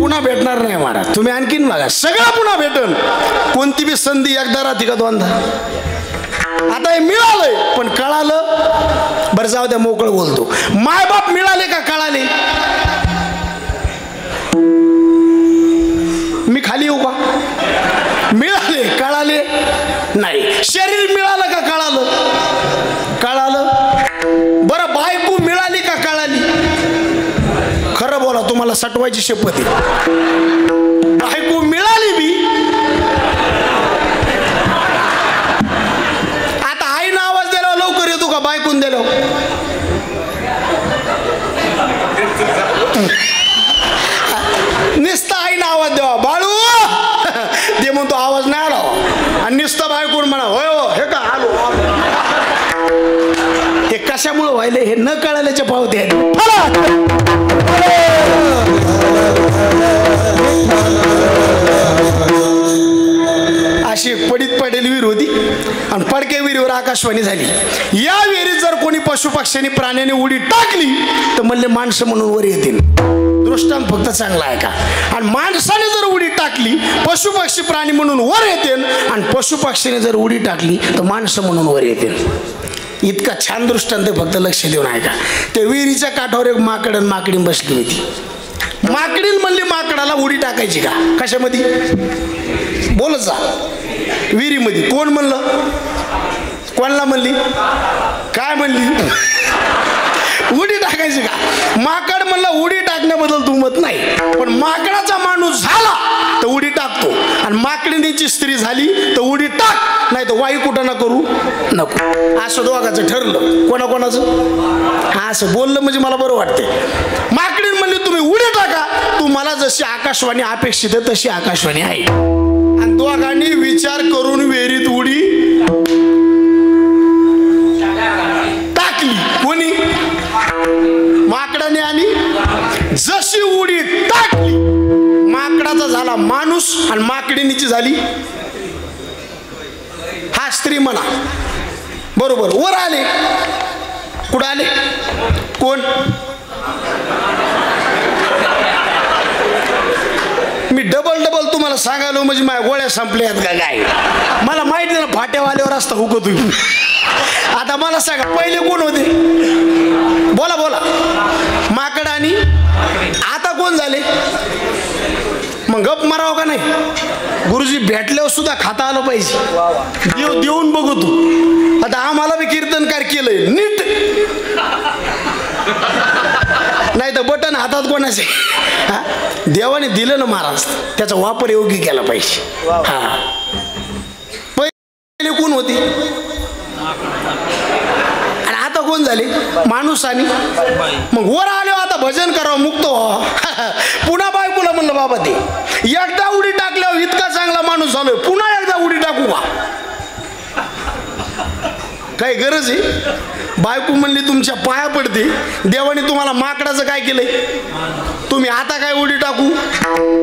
पुन्हा भेटणार नाही महाराज तुम्ही आणखीन बघा सगळं पुन्हा भेटल कोणती बी संधी एकदा राहते का दोनदा आता हे मिळालंय पण कळालं बरं जाऊ द्या मोकळं बोलतो मायबाप मिळाले का कळाले मी खाली येऊ का मिळाले कळाले नाही शरीर मिळालं का कळालं कळालं बरं बायको मिळाली का कळाली खरं बोला तुम्हाला सटवायची शपथ आहे बायको मिळाली बी आता आईनं आवाज दिला लवकर येतो का बायकून दिलो निस्ता आईनं आवाज द्यावा बाळू ते म्हणतो आवाज नाही आला आणि निस्ता बायकून म्हणा होय हो हे का आलो हे कशामुळे व्हायले हे न कळाल्याच्या पावते अशी एक पडीत पडेल विहीर होती आणि पडक्या विहिरीवर आकाशवाणी झाली या विहिरीत जर कोणी पशुपक्ष्यांनी प्राण्याने उडी टाकली तर म्हणले माणसं म्हणून वर येतील दृष्टांत फक्त चांगला आहे का आणि माणसाने जर उडी टाकली पशुपक्षी प्राणी म्हणून वर येतील आणि पशुपक्षीने जर उडी टाकली तर माणसं म्हणून वर येतील इतका छान दृष्टांत फक्त लक्ष देऊन आहे का त्या विहिरीच्या काठावर एक माकड आणि माकडी बसली होती माकडीन म्हणली माकडाला उडी टाकायची का कशामध्ये बोलत जा विहिरीमध्ये कोण म्हणलं कोणाला म्हणली काय म्हणली उडी टाकायची का माकड म्हणलं उडी टाकण्याबद्दल दुमत नाही पण माकडाचा माणूस झाला तर उडी टाकतो आणि माकडीची स्त्री झाली तर उडी टाक नाही तर वायू कुठं ना करू नको असं दोघाचं ठरलं कोणाकोणाचं असं बोललं म्हणजे मला बरं वाटते माकडीन म्हणली तुम्ही उडी टाका तू मला जशी आकाशवाणी अपेक्षित आहे तशी आकाशवाणी आहे आणि दोघांनी विचार करून विहिरीत उडी टाकली कोणी माकडाने आणि जशी उडी टाकली माकडाचा झाला माणूस आणि माकडीनीची झाली हा स्त्री म्हणा बरोबर वर आले कुठं आले कोण मी डबल तुम्हाला सांगायलो म्हणजे माझ्या गोळ्या संपल्यात का काय मला माहिती ना फाट्यावाल्यावर असता हुकत तुम्ही आता मला सांगा पहिले कोण होते बोला बोला माकड आणि आता कोण झाले मग गप मारावं का नाही गुरुजी भेटल्यावर सुद्धा खाता आलं पाहिजे देऊन बघू तू आता आम्हाला बी कीर्तनकार केलंय नीट नाही तर बटन हातात कोणाचे हा देवाने दिलं ना महाराज त्याचा वापर योग्य केला पाहिजे हा पहिले कोण होते आणि आता कोण झाले माणूस आणि मग वर आले आता भजन करावं मुक्त व्हावं पुन्हा बायकोला म्हणलं बाबा ते एकदा उडी टाकल्यावर इतका चांगला माणूस झालोय पुन्हा एकदा उडी टाकू का काही गरज आहे बायको म्हणली तुमच्या पाया पडते देवाने तुम्हाला माकडाचं काय केलंय तुम्ही आता काय उडी टाकू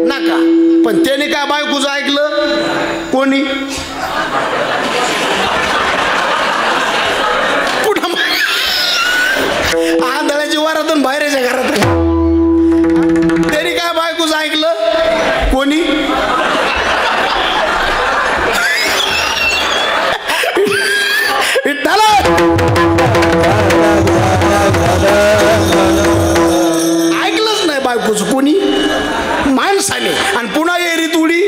नका पण त्याने काय बायकोचं ऐकलं कोणी कुठं आंधळ्याची वरातून बाहेरच्या घरात त्याने काय बायकोचं ऐकलं कोणी ऐकलंच नाही बायकोचं कोणी माणसाने आणि पुन्हा एरीत उडी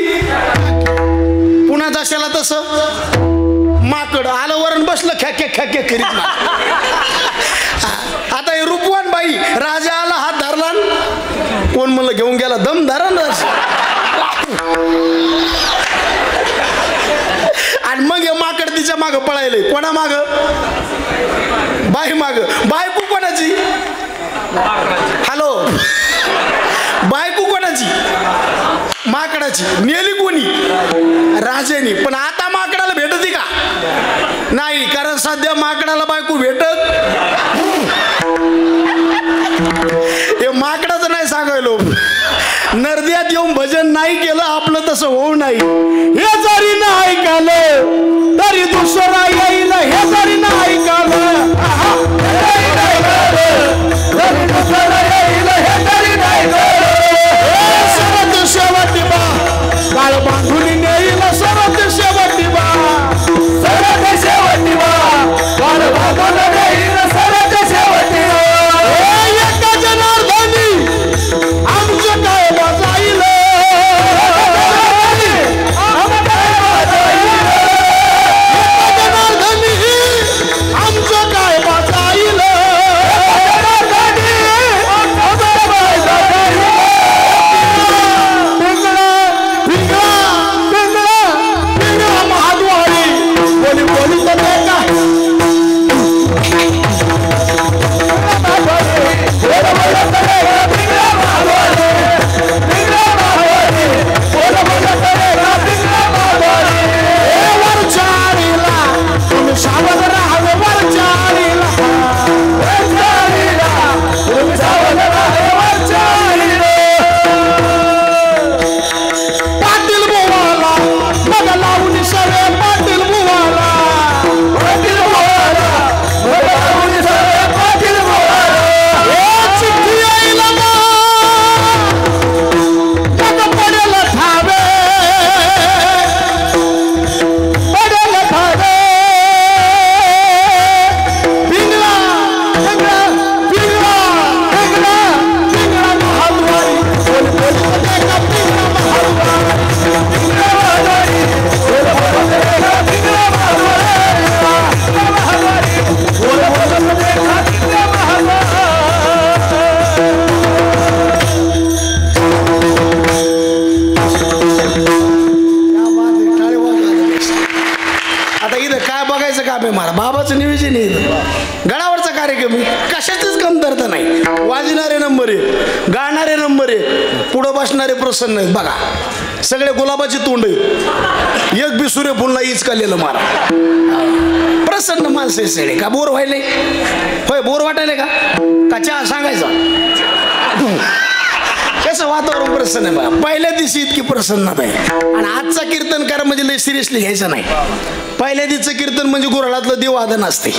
पुन्हा जशाला तसं माकड आलं वरण बसलं ख्याक्या ख्याक्या करीत आता हे रूपवान बाई राजा आला हात धरला कोण म्हणलं घेऊन गेला दम धरा आणि मग हे माकड तिच्या माग पळायले कोणा माग बाई माग बायको कोणाची हॅलो बायको कोणाची माकडाची नेली कोणी राजानी. पण आता माकडाला भेटती का नाही, कारण सध्या माकडाला बायको भेटत. हे माकडाचं नाही सांगायलो, नरद्यात येऊन भजन नाही केलं आपलं तसं होऊ नाही. हे जरी नाही ऐकालं तरी दुसरा येईल, हे जरी नाही ऐकालं सरत शेवटी बा काळ बांधून नेईल, सरत शेवटी बा सरत शेवटी बा काळ बांधून नेईल, सरत शेवटी एका जनार्दनी आमचं काय बजाईल, जनार्दनी आमचं काय बजाईल. बाबाचं नियोजन आहे, गळावरचा कार्यक्रम कशाचीच कमतरता नाही. वाजणारे नंबर आहे, गाणारे नंबर आहे, पुढं बसणारे प्रसन्न आहेत. बघा सगळे गुलाबाची तोंड आहेत, एक बी सूर्यफुलला हीच काढलेलं मारा. प्रसन्न माणसं आहे सगळे. का बोर व्हायले? होय बोर वाटायले का चहा सांगायचा? कसं वातावरण प्रसन्न आहे बघा. पहिल्या दिवशी इतकी प्रसन्नता आहे. आणि आजचा कीर्तनकार म्हणजे लय सिरियसली घ्यायचं नाही. पहिल्या दिवशीचं कीर्तन म्हणजे गुऱ्हाळातलं देववादन असते.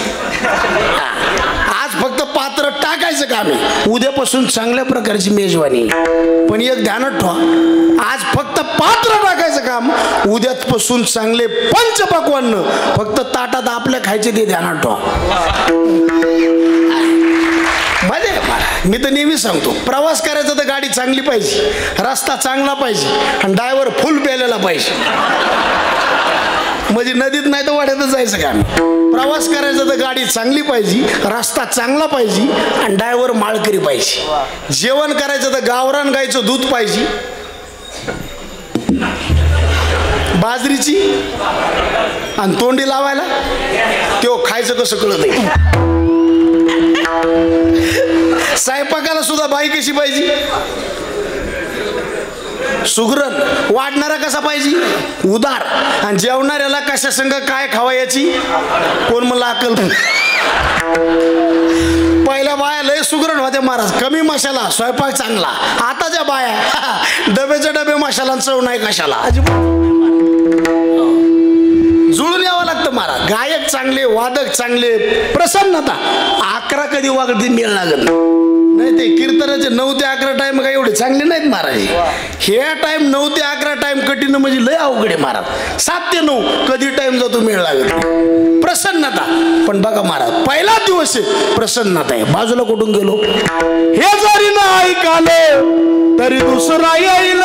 आज फक्त पात्र टाकायचं काम आहे, उद्यापासून चांगल्या प्रकारची मेजवानी. पण एक ध्यानात ठेवा, आज फक्त पात्र टाकायचं काम, उद्यापासून चांगले पंचपक्वान्न फक्त ताटात आपल्या खायचे ते ध्यानात ठेवा. मी तर नेहमी सांगतो, प्रवास करायचा तर गाडी चांगली पाहिजे, रस्ता चांगला पाहिजे आणि ड्रायव्हर फुल प्यायलेला पाहिजे. म्हणजे नदीत नाही तर वाड्यातच जायचं का. प्रवास करायचा तर गाडी चांगली पाहिजे, रस्ता चांगला पाहिजे आणि ड्रायव्हर माळकरी पाहिजे. जेवण करायचं तर गावरान गायचं दूध पाहिजे, बाजरीची, आणि तोंडी लावायला तो खायचं कसं कळत नाही. स्वयंपाकाला सुद्धा बाई कशी पाहिजे? सुगरण. वाढणारा कसा पाहिजे? उदार. आणि जेवणाऱ्याला कशा संग काय खावा याची कोण मला अक्कल. पहिल्या बाया लय सुगरण होत्या महाराज, कमी मसाला स्वयंपाक चांगला. आताच्या बाया डब्याच्या डबे मसाला चव नाही कशाला. जुळून यावं लागतं महाराज. गायक चांगले, वादक चांगले, प्रसन्नता. 11 कधी वागती मेळ लागत नाही. ते कीर्तनाचे 9 ते 11 टाइम काय एवढे चांगले नाहीत महाराज. हे टाइम 9 ते 11 टाइम कठीण म्हणजे लय अवघड आहे महाराज. 7 ते 9 कधी टाइम जातो मेळ लागत. प्रसन्नता. पण बघा महाराज, पहिला दिवस आहे प्रसन्नता आहे. बाजूला कुठून गेलो? हे जरी नाही ऐकालं तरी दुसरा येईल.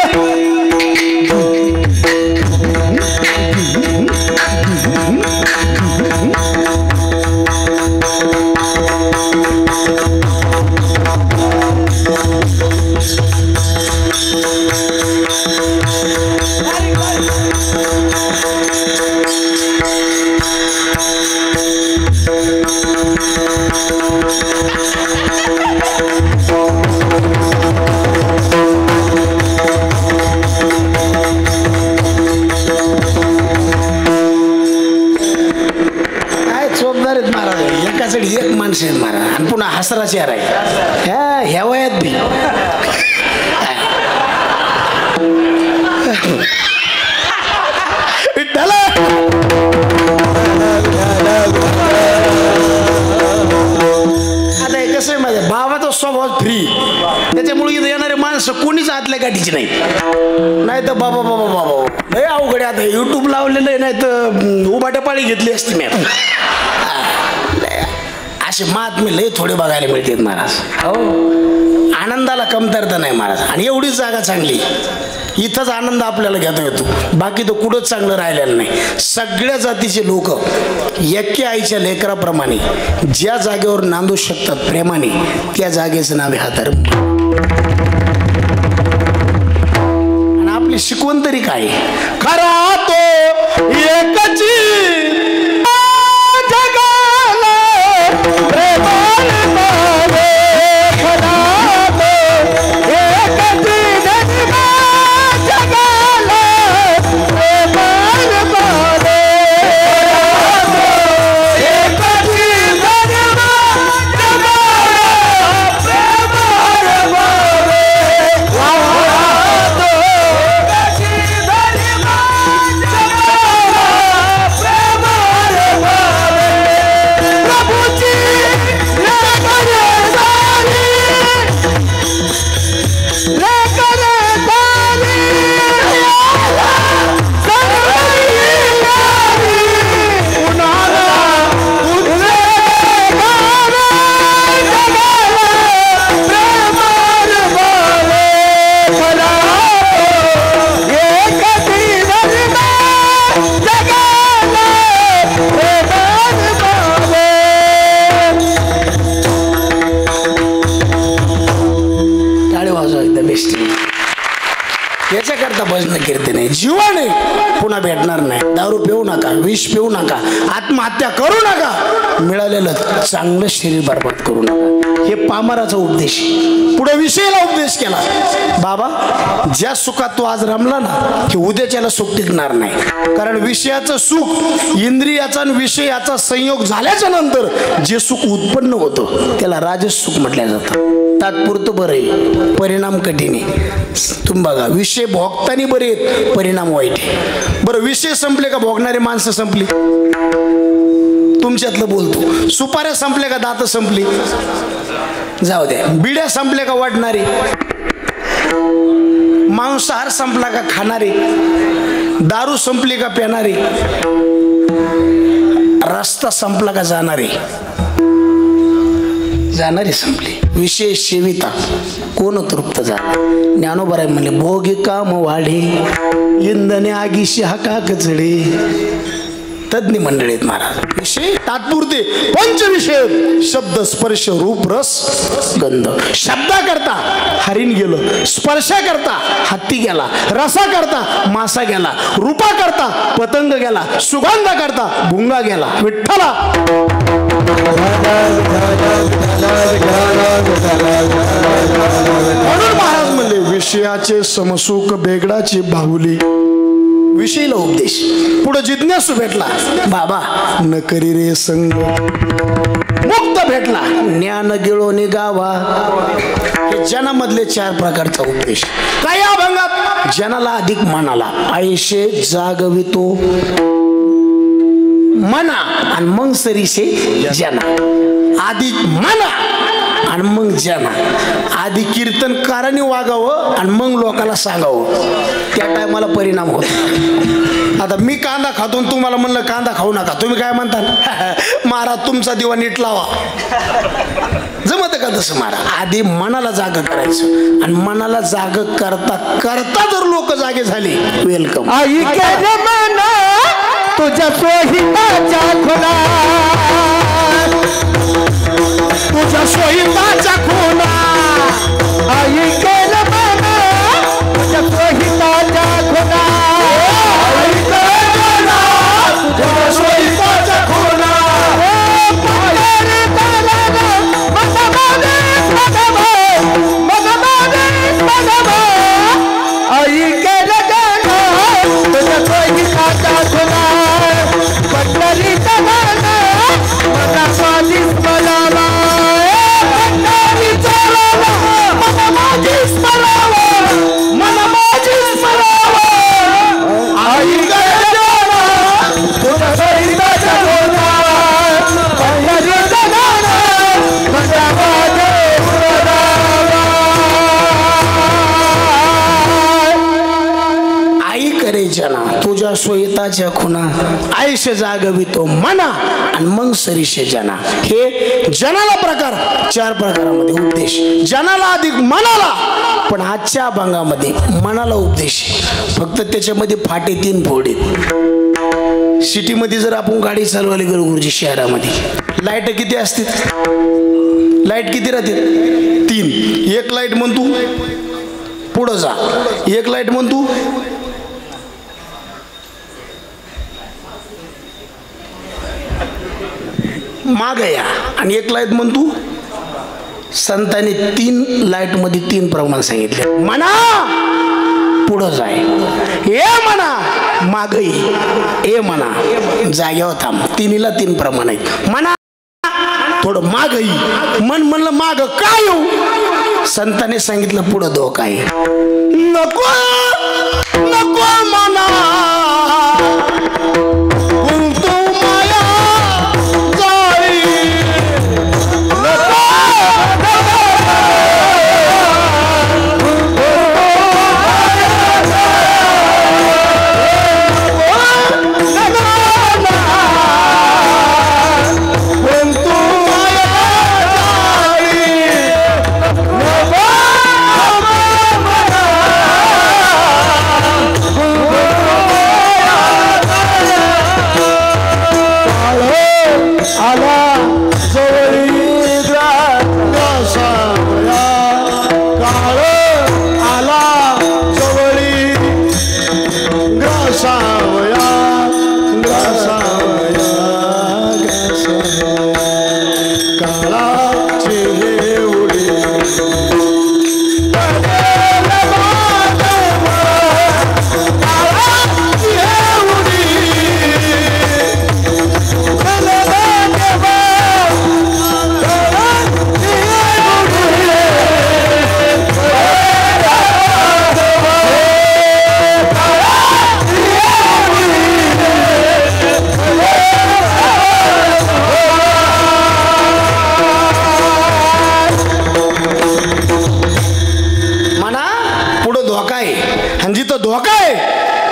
माणसं आहेत महाराज आणि पुन्हा हसरा चेहरा आहे ह्या वयात बी आता हे कसं आहे माझ्या बाबाचा स्वभाव फ्री त्याच्यामुळे इथं येणारे माणसं कोणीच आतल्या गाठीची नाही तर बाबा बाबा बाबा लय अवघड आता युट्यूब लावलेलं आहे नाही तर उभाट्या पाळी घेतली असती मी असे महात्मे लय थोडे बघायला मिळतात महाराज हो आनंदाला कमतरता नाही महाराज आणि एवढीच जागा चांगली इथंच आनंद आपल्याला घेता येतो बाकी तर कुठंच चांगलं राहिलेलं नाही सगळ्या जातीचे लोक एके आईच्या लेकराप्रमाणे ज्या जागेवर नांदू शकतात प्रेमाने त्या जागेचं नाव आहे हा धर्म आणि आपली शिकवण तरी काय खरा तो एकची याच्याकरता भजन कीर्तन आहे जीवन आहे पुन्हा भेटणार नाही दारू पिऊ नका विष पिऊ नका आत्महत्या करू नका मिळालेलं चांगलं शरीर बरबाद करू नका हे पामराचा उपदेश पुढे विषयाला उपदेश केला बाबा ज्या सुखात तो आज रमला ना की उद्याच्याला सुख टिकणार नाही कारण विषयाचं सुख इंद्रियाचा आणि विषयाचा संयोग झाल्याच्या नंतर जे सुख उत्पन्न होतं त्याला राजस सुख म्हटलं जातं तात्पुरतं बरं आहे परिणाम कठीण आहे तुम्ही बघा विषय भोगताना बरे आहेत परिणाम वाईट आहे बरं विषय संपले का भोगणारे माणसं संपली तुमच्यातलं बोलतो सुपाऱ्या संपल्या का दात संपली जाऊ द्या बिड्या संपल्या का वाढणारे मांसाहार संपला का खाणारे दारू संपली का पिणारे रस्ता संपला का जाणारे संपली विषय सेविता कोण तृप्त झाला ज्ञानोबराय म्हणले भोगी काम वाढे इंधने आगीशी हाका कचडे तज्ञ मंडळी आहेत महाराज विषय तात्पुरते पंचविषय शब्द स्पर्श रूप रस गंध शब्दा करता हरिण गेलं स्पर्शा करता हत्ती गेला रसा करता मासा गेला रूपा करता पतंग गेला सुगंधा करता भुंगा गेला विठ्ठला म्हणून महाराज म्हणले विषयाचे समसुख बेगडाची बाहुली विषयीला उपदेश पुढे जिज्ञासू भेटला बाबा न करी रे संग मुक्त भेटला ज्ञान गिळोनी गावा हे जनामधले 4 प्रकारचा उपदेश काय अभंगात जनाला अधिक मनाला ऐशे जागवितो मना आणि मग सरीशे जना आधी मना आणि मग जना आधी कीर्तनकारांनी वागावं आणि मग लोकांना सांगावं त्या टायमाला परिणाम होतो आता मी कांदा खातो तुम्हाला म्हणलं कांदा खाऊ नका तुम्ही काय म्हणता महाराज तुमचा दिवा नीट लावा जमत का तसं महाराज आधी मनाला जाग करायचं आणि मनाला जाग करता करता जर लोक जागे झाले वेलकम तुझ्या सोहिताच्या खुला तुझ्या सोहिताच्या खुला आई केलं मला तुझ्या सोहिताच्या खुला तुझ्या सोहिताच्या खुला आई केलं तुझ्या सोहिताच्या खुला पंढरीचा मला स्वादिष्ट मला जना तुझ्या सोयताच्या खुना आयुष्य जागवी तो मना आणि मग सरीशे जना. हे जनाला प्रकार 4 प्रकारामध्ये उपदेश, जनाला अधिक मनाला. पण आजच्या अभंगामध्ये मनाला उपदेश, फक्त त्याच्यामध्ये फाटे 3 फोडे. सिटीमध्ये जर आपण गाडी चालवायला गेलो गुरुजी शहरामध्ये, लाईट किती असते? लाईट किती राहते? 3. एक लाईट म्हणतो पुढं जा, एक लाईट म्हणतो माग या, आणि एक लाईट म्हणतो. संतांनी 3 लाईट मध्ये 3 प्रमाण सांगितले. म्हणा पुढं जाय, ए म्हणा माग ए म्हणा जाग्यावर थांब. 3ला 3 प्रमाण आहेत. म्हणा थोडं माग मन म्हणलं माग काय येऊ, संतांनी सांगितलं पुढं धोका आहे. नको नको म्हणा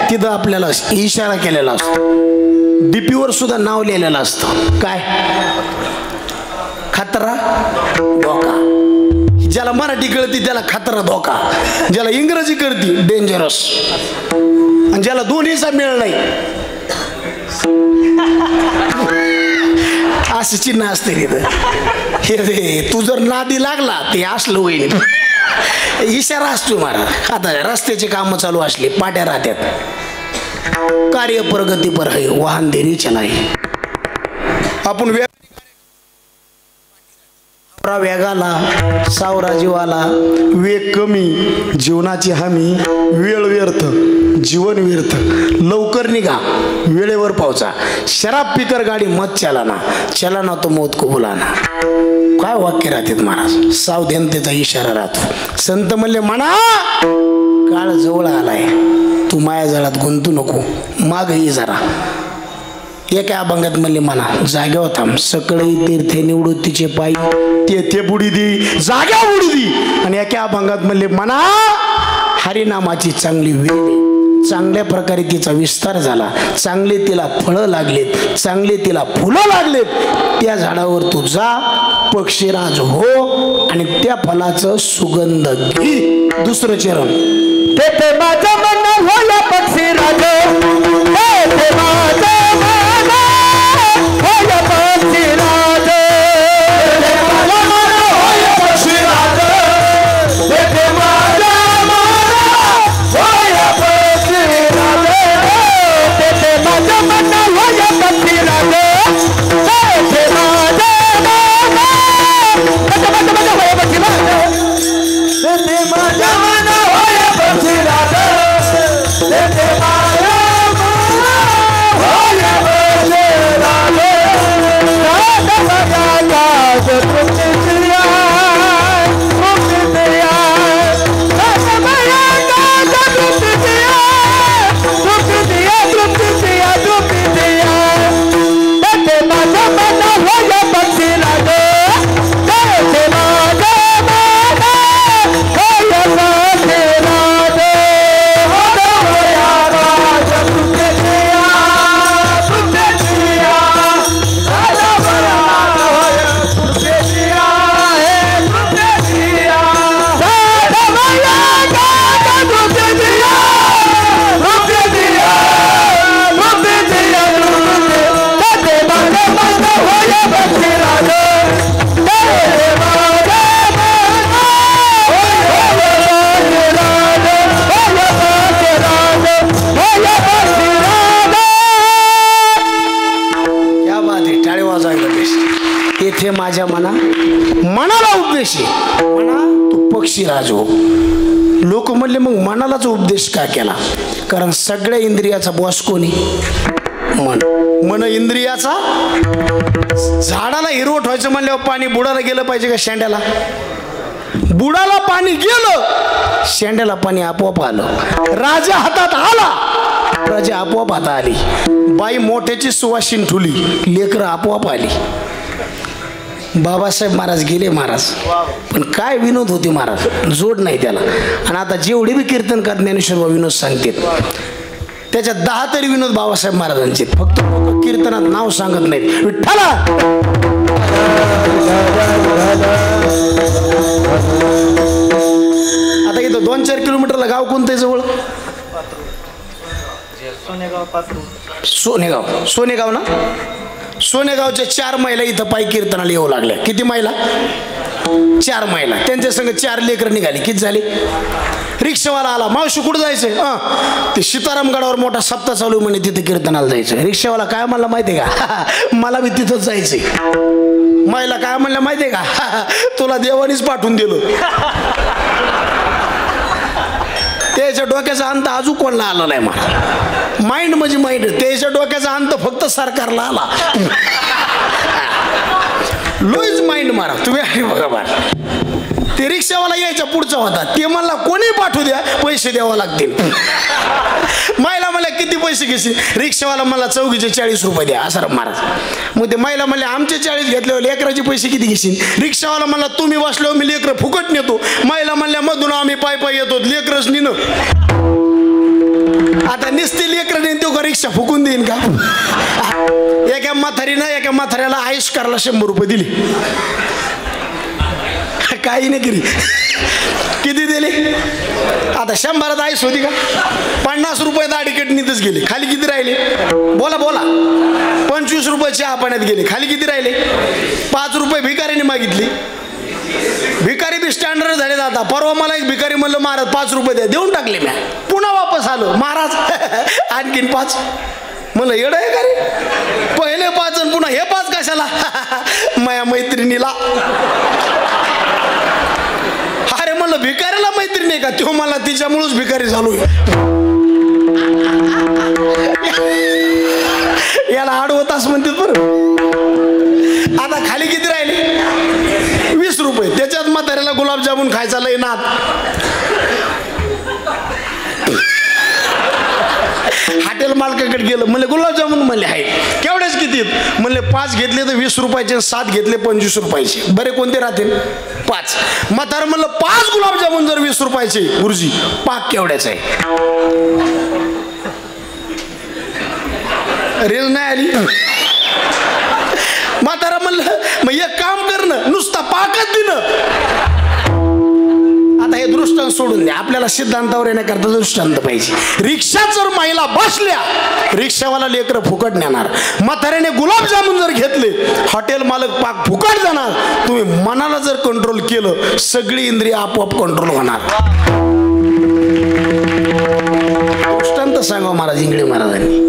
तिथं आपल्याला इशारा केलेला असतो. डीपीवर सुद्धा नाव लिहिलेलं असतं. काय? खतरा धोका. ज्याला मराठी कळती त्याला खतरा धोका, ज्याला इंग्रजी कळती डेंजरस, आणि ज्याला दोन्हीचा मेळ नाही असं चिन्ह असते तिथं. हे रे तू जर नादी लागला ते असलं होईल. इशारा असतो महाराज. आता रस्त्याची कामं चालू असली, पाट्या राहत्यात, कार्य प्रगती पर है वाहन देरी चलाई. आपण वेगाला सावरा जीवाला, वेग कमी जीवनाची हमी, वेळ व्यर्थ जीवन व्यर्थ, लवकर निघा वेळेवर पोहोचा, शराब पिकर गाडी मत चलाना, चलाना तो मौत को बुलाना. काय वाक्य राहतात महाराज. सावधानतेचा इशारा राहतो. संत म्हणले म्हणा काळ जवळ आलाय, तू माया जाळात गुंतू नको, माग ये जरा. एका अभंगात म्हणले म्हणा जाग्यावर थांब, सकळी तीर्थे निवृत्तीचे पायी तेथे बुडी दी, जाग्या बुडी दी. आणि एका अभंगात म्हणले म्हणा हरिनामाची चांगली वेळ, चांगल्या प्रकारे तिचा विस्तार झाला, चांगले तिला फळं लागलेत, चांगले तिला फुलं लागलेत, त्या झाडावर तू जा, पक्षीराज हो आणि त्या फलाचं सुगंध घे. दुसरं चरण. तेथे माझं मन होय पक्षीराज, तेथे माझं मन होय पक्षीराज, तेथे माझं मन होय पक्षीराज, तेथे माझं मन होय पक्षीराज, तेथे माझं मन होय पक्षीराज, तेथे माझं पक्षीराज हो. लोक म्हणले मग मनालाच उपदेश का केला? कारण सगळ्या इंद्रियाचा बॉस कोणी? मन. मन इंद्रियाचा. झाडाला हिरवट व्हायचं म्हणल्यावर पाणी बुडाला गेलं पाहिजे का शेंड्याला? बुडाला पाणी गेलं, शेंड्याला पाणी आपोआप आलं. राजा हातात आला, प्रजा आपोआप हातात आली. बाई मोठ्याची सुवासीन ठुली, लेकरं आपोआप आली. बाबासाहेब महाराज गेले महाराज, पण काय विनोद होते महाराज, जोड नाही त्याला. आणि आता जेवढे बी कीर्तनकार ज्ञानेश्वर विनोद सांगतात त्याच्यात 10 तरी विनोद बाबासाहेब महाराजांचे. फक्त कीर्तनात नाव सांगत नाहीत. विठ्ठला आता इथं 2-4 किलोमीटरला गाव कोणतं आहे जवळ? सोनेगाव. सोनेगाव ना? सोनेगावच्या 4 महिला इथं पायी कीर्तनाला येऊ लागल्या. किती महिला? 4 महिला. त्यांच्या संग 4 लेकरं निघाली. किती झाली? रिक्षावाला आला, मावशी कुठं जायचंय? ते सीतारामगडावर मोठा सप्ताह चालू म्हणे, तिथे कीर्तनाला जायचं. रिक्षावाला काय म्हणला माहितीये का? मला बी तिथंच जायचंय. महिला काय म्हणल्या माहितीये का? तुला देवानीच पाठवून दिलं. त्याच्या डोक्याचा अंत अजून कोणाला आला नाही. मला माइंड म्हणजे माइंड, त्याच्या डोक्याचा अंत फक्त सरकारला आला. लूज माइंड मारा तुम्ही. आणि बघा मारा, ते रिक्षावाला यायच्या पुढचा होता, ते म्हणला कोणी पाठवू द्या, पैसे द्यावं लागतील. महिला म्हणल्या किती पैसे घेशील? रिक्षावाला मला चौघीचे 40 रुपये द्या असं महाराज. मग ते महिला म्हणले आमचे 40 घेतल्यावर लेकराचे पैसे किती घेशील? रिक्षावाला म्हणला तुम्ही बसल्यावर मी लेकरं फुकट नेतो. महिला म्हणल्या मधून आम्ही पाय पाय येतो, लेकरच नेणं. आता निस्ती लेकरं नेतो का रिक्षा फुकून देईन का? एका म्हाताऱ्याला आयुष करायला 100 रुपये दिली. काही नाही केली. किती दिले? आता 100 आईस होती का? 50 रुपये दाढीकटनीतच गेले. खाली किती राहिले? बोला बोला. 25 रुपये चहा पाण्यात गेले. खाली किती राहिले? 5 रुपये भिकारीने मागितली. भिकारी बी स्टँडर्ड झाले. आता परवा मला एक भिकारी म्हणलं महाराज 5 रुपये द्या, देऊन टाकले मी. पुन्हा वापस आलो, महाराज आणखीन 5. म्हणलं येडं आहे का रे? पहिले 5 आणि पुन्हा हे 5 कशाला? माझ्या मैत्रिणीला. अरे म्हणलं भिकारीला मैत्रीण आहे का? तो मला तिच्यामुळेच भिकारी झालो. याला आडवं तास म्हणतात बरं. आता खाली किती राहिले? 20 रुपये. त्याच्यात म्हाताऱ्याला गुलाबजामुन खायचा लय नाद. हॉटेल मालकाकडे गेलं, म्हणले गुलाबजामुन. म्हणले आहे. केवढेच किती? म्हणले 5 घेतले तर 20 रुपयाचे, 7 घेतले 25 रुपयाचे. बरे कोणते राहतील? 5. म्हातारं म्हणलं 5 गुलाबजामुन जर 20 रुपयाचे, गुरुजी पाक केवढ्याच आहे? रेल नाही आली. म्हातारा म्हणलं मग एक काम करणं, नुसता पाकच दिलं. आता हे दृष्टांत सोडून द्या, आपल्याला सिद्धांतावर येण्याकरता दृष्टांत पाहिजे. रिक्षा जर महिला बसल्या, रिक्षावाला लेकरं फुकट नेणार. म्हाताऱ्याने गुलाबजामुन जर घेतले, हॉटेल मालक पाक फुकट जाणार. तुम्ही मनाला जर कंट्रोल केलं, सगळी इंद्रिय आपोआप कंट्रोल होणार. दृष्टांत सांगा महाराज इंगळे महाराजांनी.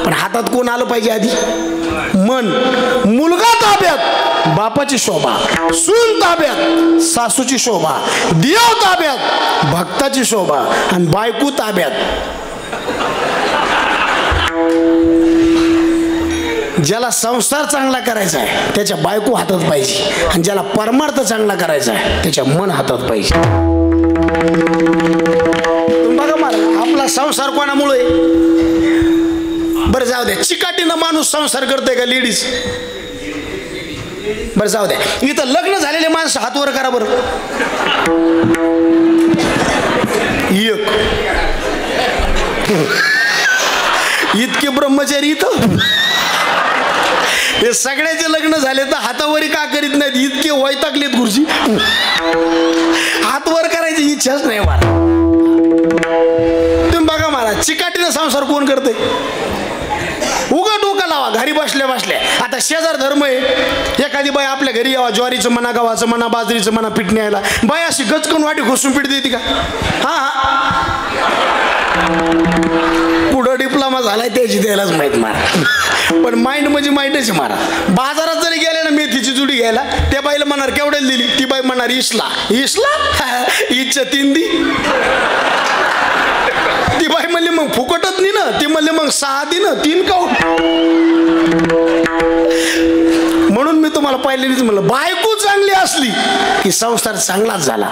पण हातात कोण आलं पाहिजे आधी? मन. मुलगा ताब्यात, बापाची शोभा. सून ताब्यात, सासूची शोभा. देव ताब्यात, भक्ताची शोभा. आणि बायको ताब्यात. ज्याला संसार चांगला करायचा आहे त्याच्या बायको हातात पाहिजे, आणि ज्याला परमार्थ चांगला करायचा आहे त्याच्या मन हातात पाहिजे. बघा मला आपला संसार कोणामुळे? बरं जाऊ द्या, चिकाटीनं माणूस संसार करतोय का लेडीज? बरं जाऊ द्या, इथं लग्न झालेले माणसं हात वर करा बरं. एक. इतके ब्रह्मचारी इथं. हे सगळ्याचे लग्न झाले तर हातावरी का करीत नाहीत? इतके वैतागलेत गुरुजी. हात वर करायची इच्छाच नाही मला. तुम्ही बघा मला, चिकाटीनं संसार कोण करते? उगा डोका लावा घरी बसल्या बसल्या. आता शेजार धर्म आहे, एखादी बाई आपल्या घरी यावा, ज्वारीचं म्हणा, गव्हाचं म्हणा, बाजरीचं म्हणा, पीठ न्यायला. बाई अशी गचकन वाटी घुसून पीठ देते का? हा. पुढं डिप्लोमा झालाय त्याची द्यायलाच माहित मारा. पण माइंड म्हणजे माइंडच मारा. बाजारात जरी गेले ना, मेथीची जुडी घ्यायला, त्या बाईला म्हणणार केवढ्याला दिली, ती बाई म्हणणार इसला. इच्छा 3 दी. ती बाई म्हणली मग फुकटच नाही ना, ती म्हणली मग 6 दी ना, 3 काऊन. म्हणून मी तुम्हाला पहिल्यांदाच म्हणलं, बायको चांगली असली की संसार चांगलाच झाला.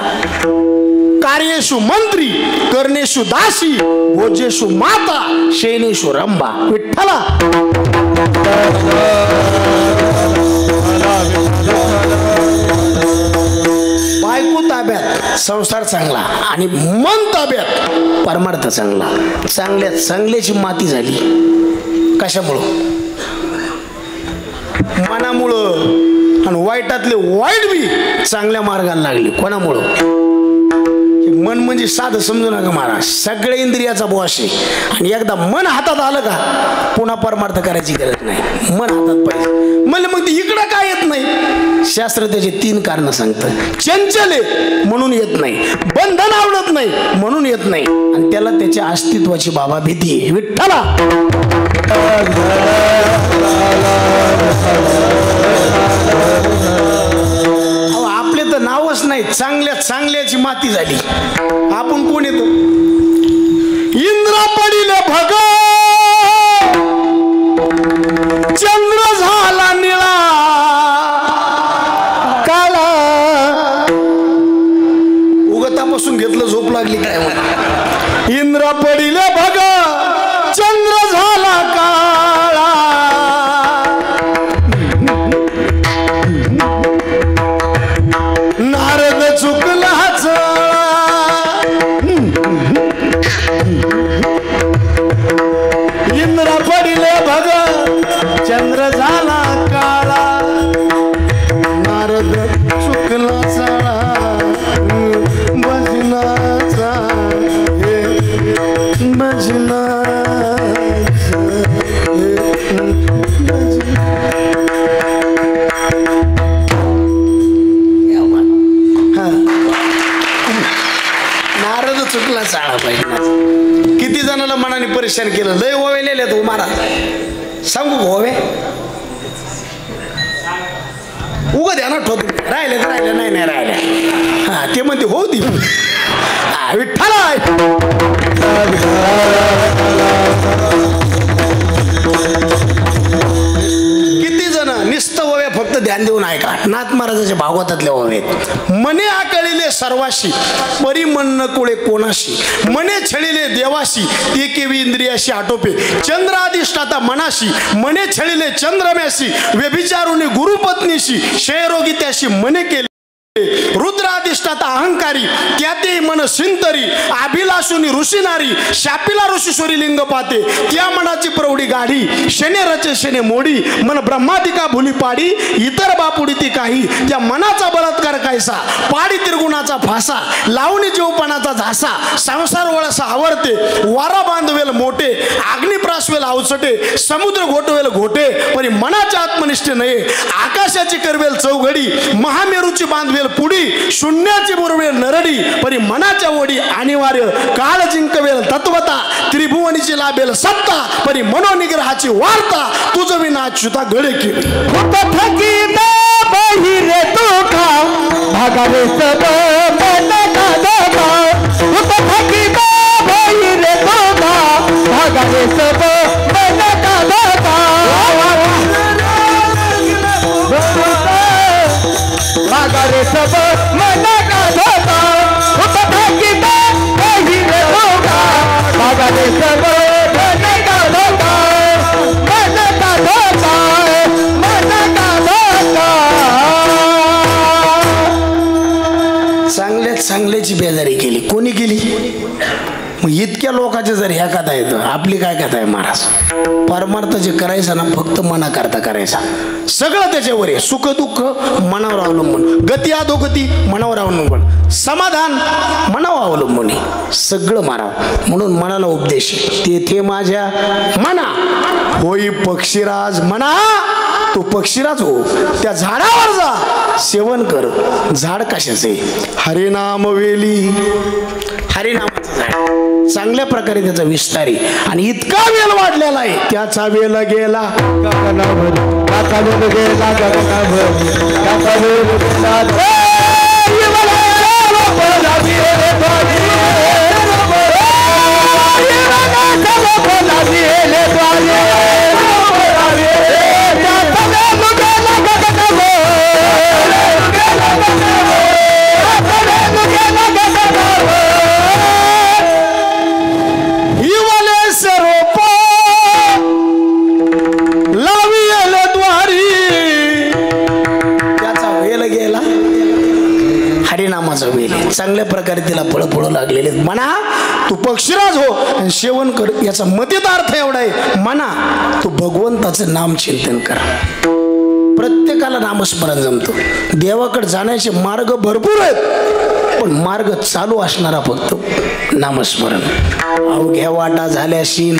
कार्येषु मंत्री, कर्णेषु दासी, भोजेषु माता, शेनेषु रंबा. विठ्ठला. बायको ताब्यात संसार चांगला आणि मन ताब्यात परमार्थ चांगला. चांगल्यात चांगल्याची माती झाली. कशामुळं? मनामुळं. आणि वाईटातले वाईट बी चांगल्या मार्गाला लागले. कोणामुळं? मन म्हणजे साधं समजू नका महाराज, सगळ्या इंद्रियाचा बॉस आहे. आणि एकदा मन हातात आलं का पुन्हा परमार्थ करायची गरज नाही. मन हातात पाहिजे. म्हणलं मग ते इकडं काय येत नाही? शास्त्र त्याचे 3 कारण सांगतं. चंचल आहे म्हणून येत नाही, बंधन आवडत नाही म्हणून येत नाही, आणि त्याला त्याच्या अस्तित्वाची बाबा भीती आहे. विठ्ठला. आपले तर नावच नाही, चांगल्या चांगल्याची माती झाली. आपण कोण येतो? इंद्र पडिले भग, चंद्र झाला निळा काला. उगतापासून घेतलं झोप लागली काय म्हणा. इंद्र पडिले भग, चंद्र झाला काळा. नारद चुकलाच, इंद्र पडिले भग, चंद्र झाला काळा. नारद चुकलाचा भजनाचा भजना. नारद चुकला चाळा पाहिजे. किती जणांना मनाने परेशान केलं. लय ओवे लिहिले तू महाराज. सांगू ओवे उगा ध्यानात ठेवतो. राहिले तर राहिले, नाही नाही राहिले. हा ते म्हणते हो दी. विठ्ठला. किती जण निस्त ओव्या फक्त ध्यान देऊन ऐका. नाथ महाराजाच्या भागवतातले ओवे. मने आकळिले सर्वाशी, परी मन कुळे कोणाशी. मने छळिले देवाशी, ते केवी इंद्रियाशी आटोपे. चंद्र अधिष्ठाता मनाशी, मने छळिले चंद्रम्याशी. व्यभिचारुनी गुरुपत्नीशी, क्षयरोगी त्याशी मने केले. रुद्राधिष्ठाता अहंकारी, त्याते मन सिंतरी. अभिलाषुनी ऋषीनारी, शापिला ऋषीश्वरी लिंग पाते. त्या मनाची प्रौढी गाढी, शने रचे शने मोडी. मन ब्रह्मादिका भुली पाडी, इतर बापुडी ती काही. त्या मनाचा बलात्कार कायसा, पाडी त्रिगुणाचा फासा. लावणी जीवपणाचा झासा, संसार वळसा आवडते. वारा बांधवेल मोठे, अग्निप्रासवेल अवचटे. समुद्र घोटवेल घोटे, परी मनाच्या आत्मनिष्ठे नये. आकाशाची करवेल चौघडी, महामेरूची बांधवेल पुडी. शून्याची मुरवेल नरडी, परी मनाच्या ओढी अनिवार्य. काळ जिंकवेल तत्वता, त्रिभुवनीची लाभेल सत्ता. परी मनोनिग्रहाची वार्ता, तुझ विना अच्युता गळे की. बहिरे तू का भागारे सब मन का दोगा. बहिरे तू का भागारे सब मन का दोगा. भागारे सब मन का दोगा. बहिरे तू का भागारे सब मन का दोगा. मन का दोगा, मन का दोगा. चांगल्यात चांगल्याची बेजारी केली. कोणी केली? मग इतक्या लोकांच्या जर ह्या कथा येतं, आपली काय कथा आहे महाराज? परमार्थ जे करायचं ना फक्त मना करता करायचा. सगळं त्याच्यावर आहे. सुख दुःख मनावर अवलंबून, गती अधोगती मनावर अवलंबून, समाधान मनावर अवलंबून आहे. सगळं मारा. म्हणून मनाला उपदेश, तेथे माझ्या मना होई पक्षीराज. म्हणा तू पक्षीराज हो, त्या झाडावर जा, सेवन कर. झाड कशाचे? हरिनाम वेली, हरिनामाचं झाड. चांगल्या प्रकारे त्याचा विस्तार आहे आणि इतका वेल वाढलेला आहे त्याचा वेल गेला चांगल्या प्रकारे तिला फळं फळं लागलेले म्हणा तू पक्षीराज हो आणि सेवन कर याचा मध्येच अर्थ एवढा आहे म्हणा तू भगवंताचं नाम चिंतन कर प्रत्येकाला नामस्मरण जमतो देवाकडे जाण्याचे मार्ग भरपूर आहेत पण मार्ग चालू असणारा फक्त नामस्मरण अवघ्या वाटा झाल्याशी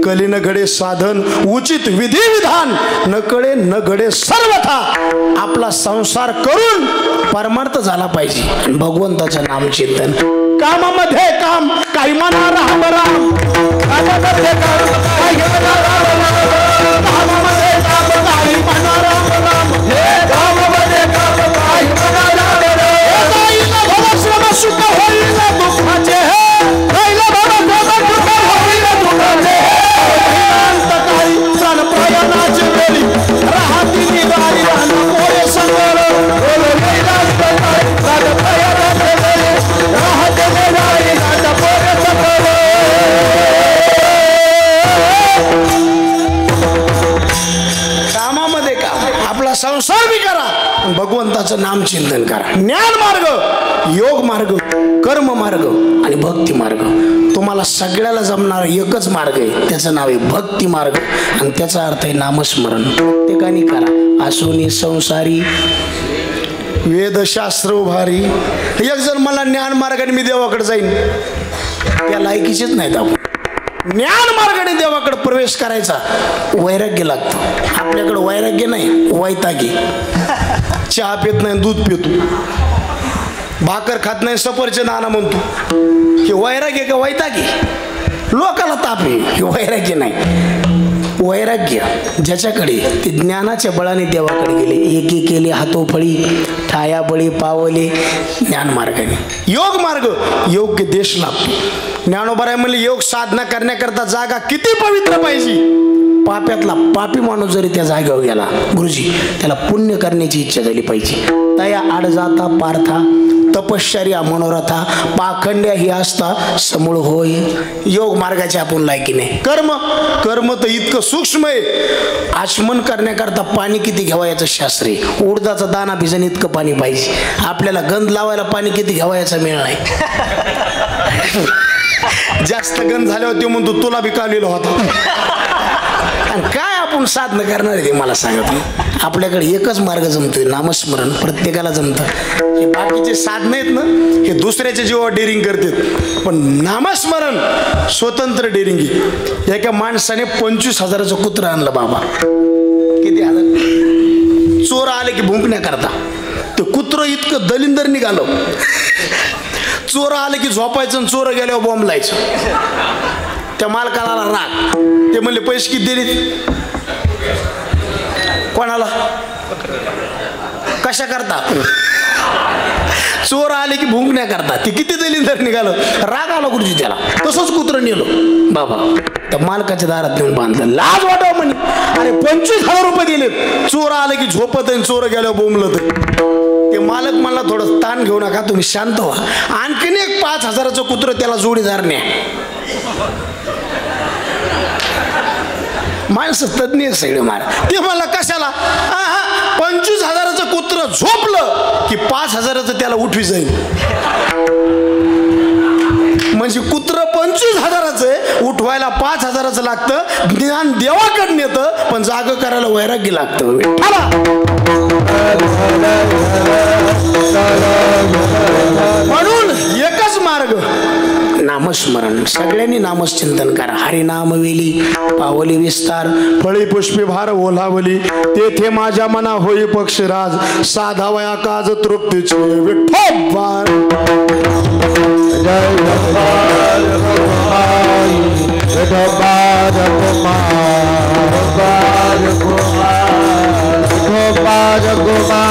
कली न घडे साधन उचित विधी विधान न कळे न घडे सर्वथा आपला संसार करून परमार्थ झाला पाहिजे भगवंताचं नाम चिंतन कामामध्ये काम काही म्हणा राम राम कामामध्ये काम काही म्हणा राम राम कामामध्ये काम काही म्हणा राम राम हे कामामध्ये काम काही म्हणा राम राम जाईल भवश्रम सुख होईल दुःखाचे जाईल भवश्रम सुख होईल दुःखाचे प्राण प्रयाणाची वेळी राहती निराळी राहणं मोरे संगर कामामध्ये का आपला संसार बी करा भगवंताचं नाम चिंतन करा ज्ञान मार्ग योग मार्ग कर्म मार्ग आणि भक्ती मार्ग तुम्हाला सगळ्याला जमणारा एकच मार्ग आहे त्याचं नाव आहे भक्ती मार्ग आणि त्याचा अर्थ आहे नामस्मरण प्रत्येकाने करा असोनी संसारी वेदशास्त्र उभारी एक जण मला ज्ञान मार्गाने मी देवाकडे जाईन त्या लायकीचेच नाहीत आपण ज्ञान मार्गाने देवाकडे प्रवेश करायचा वैराग्य लागतो आपल्याकडे वैराग्य नाही वैतागी चहा पित नाही दूध पितो भाकर खात नाही सफरचंद आणा म्हणतो हे वैराग्य का वैतागी लोकाला ताप आहे हे वैराग्य नाही वैराग्य ज्याच्याकडे ते ज्ञानाच्या बळाने देवाकडे गेले एकी केले हातोफळी ठाया बळी पावले ज्ञान मार्गाने योग मार्ग योग्य देश लाभतो ज्ञानोबराय म्हणले योग साधना करण्याकरता जागा किती पवित्र पाहिजे पाप्यातला पापी माणूस जरी त्या जागेवर गेला गुरुजी त्याला पुण्य करण्याची इच्छा झाली पाहिजे तया आड जाता पार्था तपश्चर्या मनोरथा पाखंड्या ही असता समूळ होय योग मार्गाची आपण लायकी नाही कर्म कर्म तर इतकं सूक्ष्म आहे आचमन करण्याकरता पाणी किती घ्यावा याचं शास्त्र आहे उडदाचा दाना भिजन इतकं पाणी पाहिजे आपल्याला गंध लावायला पाणी किती घ्यावा याचा मेळ नाही जास्त गंध झाल्यावर तो म्हणतो तुला बी काढलेला होता आणि काय आपण साधना करणार आहे ते मला सांगत आपल्याकडे एकच मार्ग जमतोय नामस्मरण प्रत्येकाला जमतं हे बाकीचे साधने आहेत ना हे दुसऱ्याच्या जीवावर डेअरिंग करतात पण नामस्मरण स्वतंत्र डेअरिंग एका माणसाने 25,000चं कुत्रं आणलं बाबा किती हजार चोर आले की भुंकण्या करता ते कुत्रं इतकं दलिंदर निघालं चोर आले की झोपायचं आणि चोर गेल्यावर बॉम्ब लायचं त्या मालकाला राग ते म्हणले पैसे किती दिले कोणाला कशा करता चोर आले की भुंकण्या करता ते किती दलिंदर निघालं राग आला गुरुजी त्याला तसंच कुत्रं नेलं बाबा त्या मालकाच्या दारात नेऊन बांधलं लाज वाटावं म्हणे अरे 25,000 रुपये दिले चोर आले की झोपत आणि चोर गेल्यावर बोंबलं ते मालक मला थोडं ताण घेऊ नका तुम्ही शांत व्हा आणखीन एक 5,000चं कुत्रं त्याला जोडीदार न्या माणसं तज्ञ सगळे मार ते मला कशाला 25,000चं कुत्रं झोपलं की 5,000चं त्याला उठवी जाईल म्हणजे कुत्रं 25,000चं उठवायला 5,000चं लागतं ज्ञान देवाकडे येतं पण जाग करायला वैराग्य लागतं म्हणून एकच मार्ग नामस्मरण सगळ्यांनी नामचिंतन करा हरिनाम वेली पावली विस्तार फळी पुष्पी भार ओलावली तेथे माझ्या मना होई पक्षराज साधावया काज तृप्तीचे विठ्ठल गोपाल कुमार गोपाल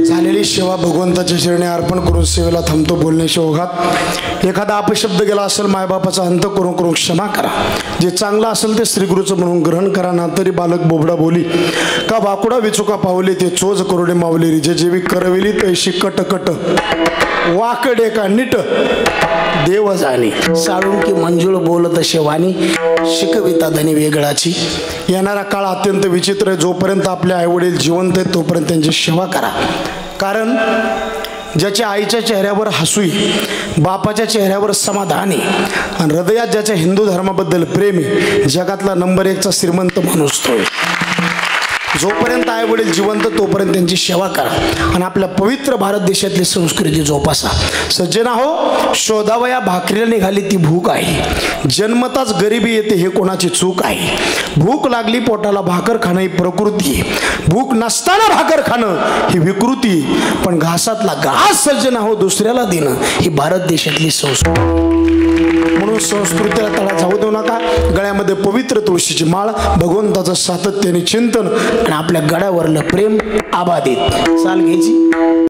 झालेली सेवा भगवंताच्या चरणी अर्पण करून सेवेला थांबतो. बोलण्याच्या ओघात एखादा अपशब्द गेला असेल मायबापाचा अंत करून क्षमा करा. जे चांगलं असेल ते श्रीगुरूचं म्हणून ग्रहण करा. ना तरी बालक बोबडा बोली का वाकुडा विचुका पावले ते चोज करोडे मावले रिजे जेवी करविली तैशी कट कट वाकडे का नीट देव जाणे साळून की मंजुळ बोलत शेवानी शिकविता धनी वेगळाची. येणारा काळ अत्यंत विचित्र आहे. जोपर्यंत आपले आईवडील जिवंत आहेत तोपर्यंत त्यांची सेवा करा. कारण ज्याच्या आईच्या चेहऱ्यावर हसूई, बापाच्या चेहऱ्यावर समाधान आहे आणि हृदयात ज्याच्या हिंदू धर्माबद्दल प्रेम आहे, जगातला नंबर 1चा श्रीमंत माणूस तो. जोपर्यंत आई वडील जिवंत तोपर्यंत त्यांची सेवा करा आणि आपल्या पवित्र भारत देशातली संस्कृती जोपासा. सज्जना हो, शोधावया भाकरीला निघाली ती भूक आहे. जन्मताच गरिबी येते हे कोणाची चूक आहे. भूक लागली पोटाला भाकर खाणं ही प्रकृती आहे. भूक नसताना भाकर खाणं ही विकृती आहे. पण घासातला घास सज्जना हो दुसऱ्याला देणं ही भारत देशातली संस्कृती. म्हणून संस्कृतीला तडा जाऊ देऊ नका. गळ्यामध्ये पवित्र तुळशीची माळ, भगवंताचं सातत्याने चिंतन आणि आपल्या गळ्यावरलं प्रेम आबादित. चाल घ्यायची.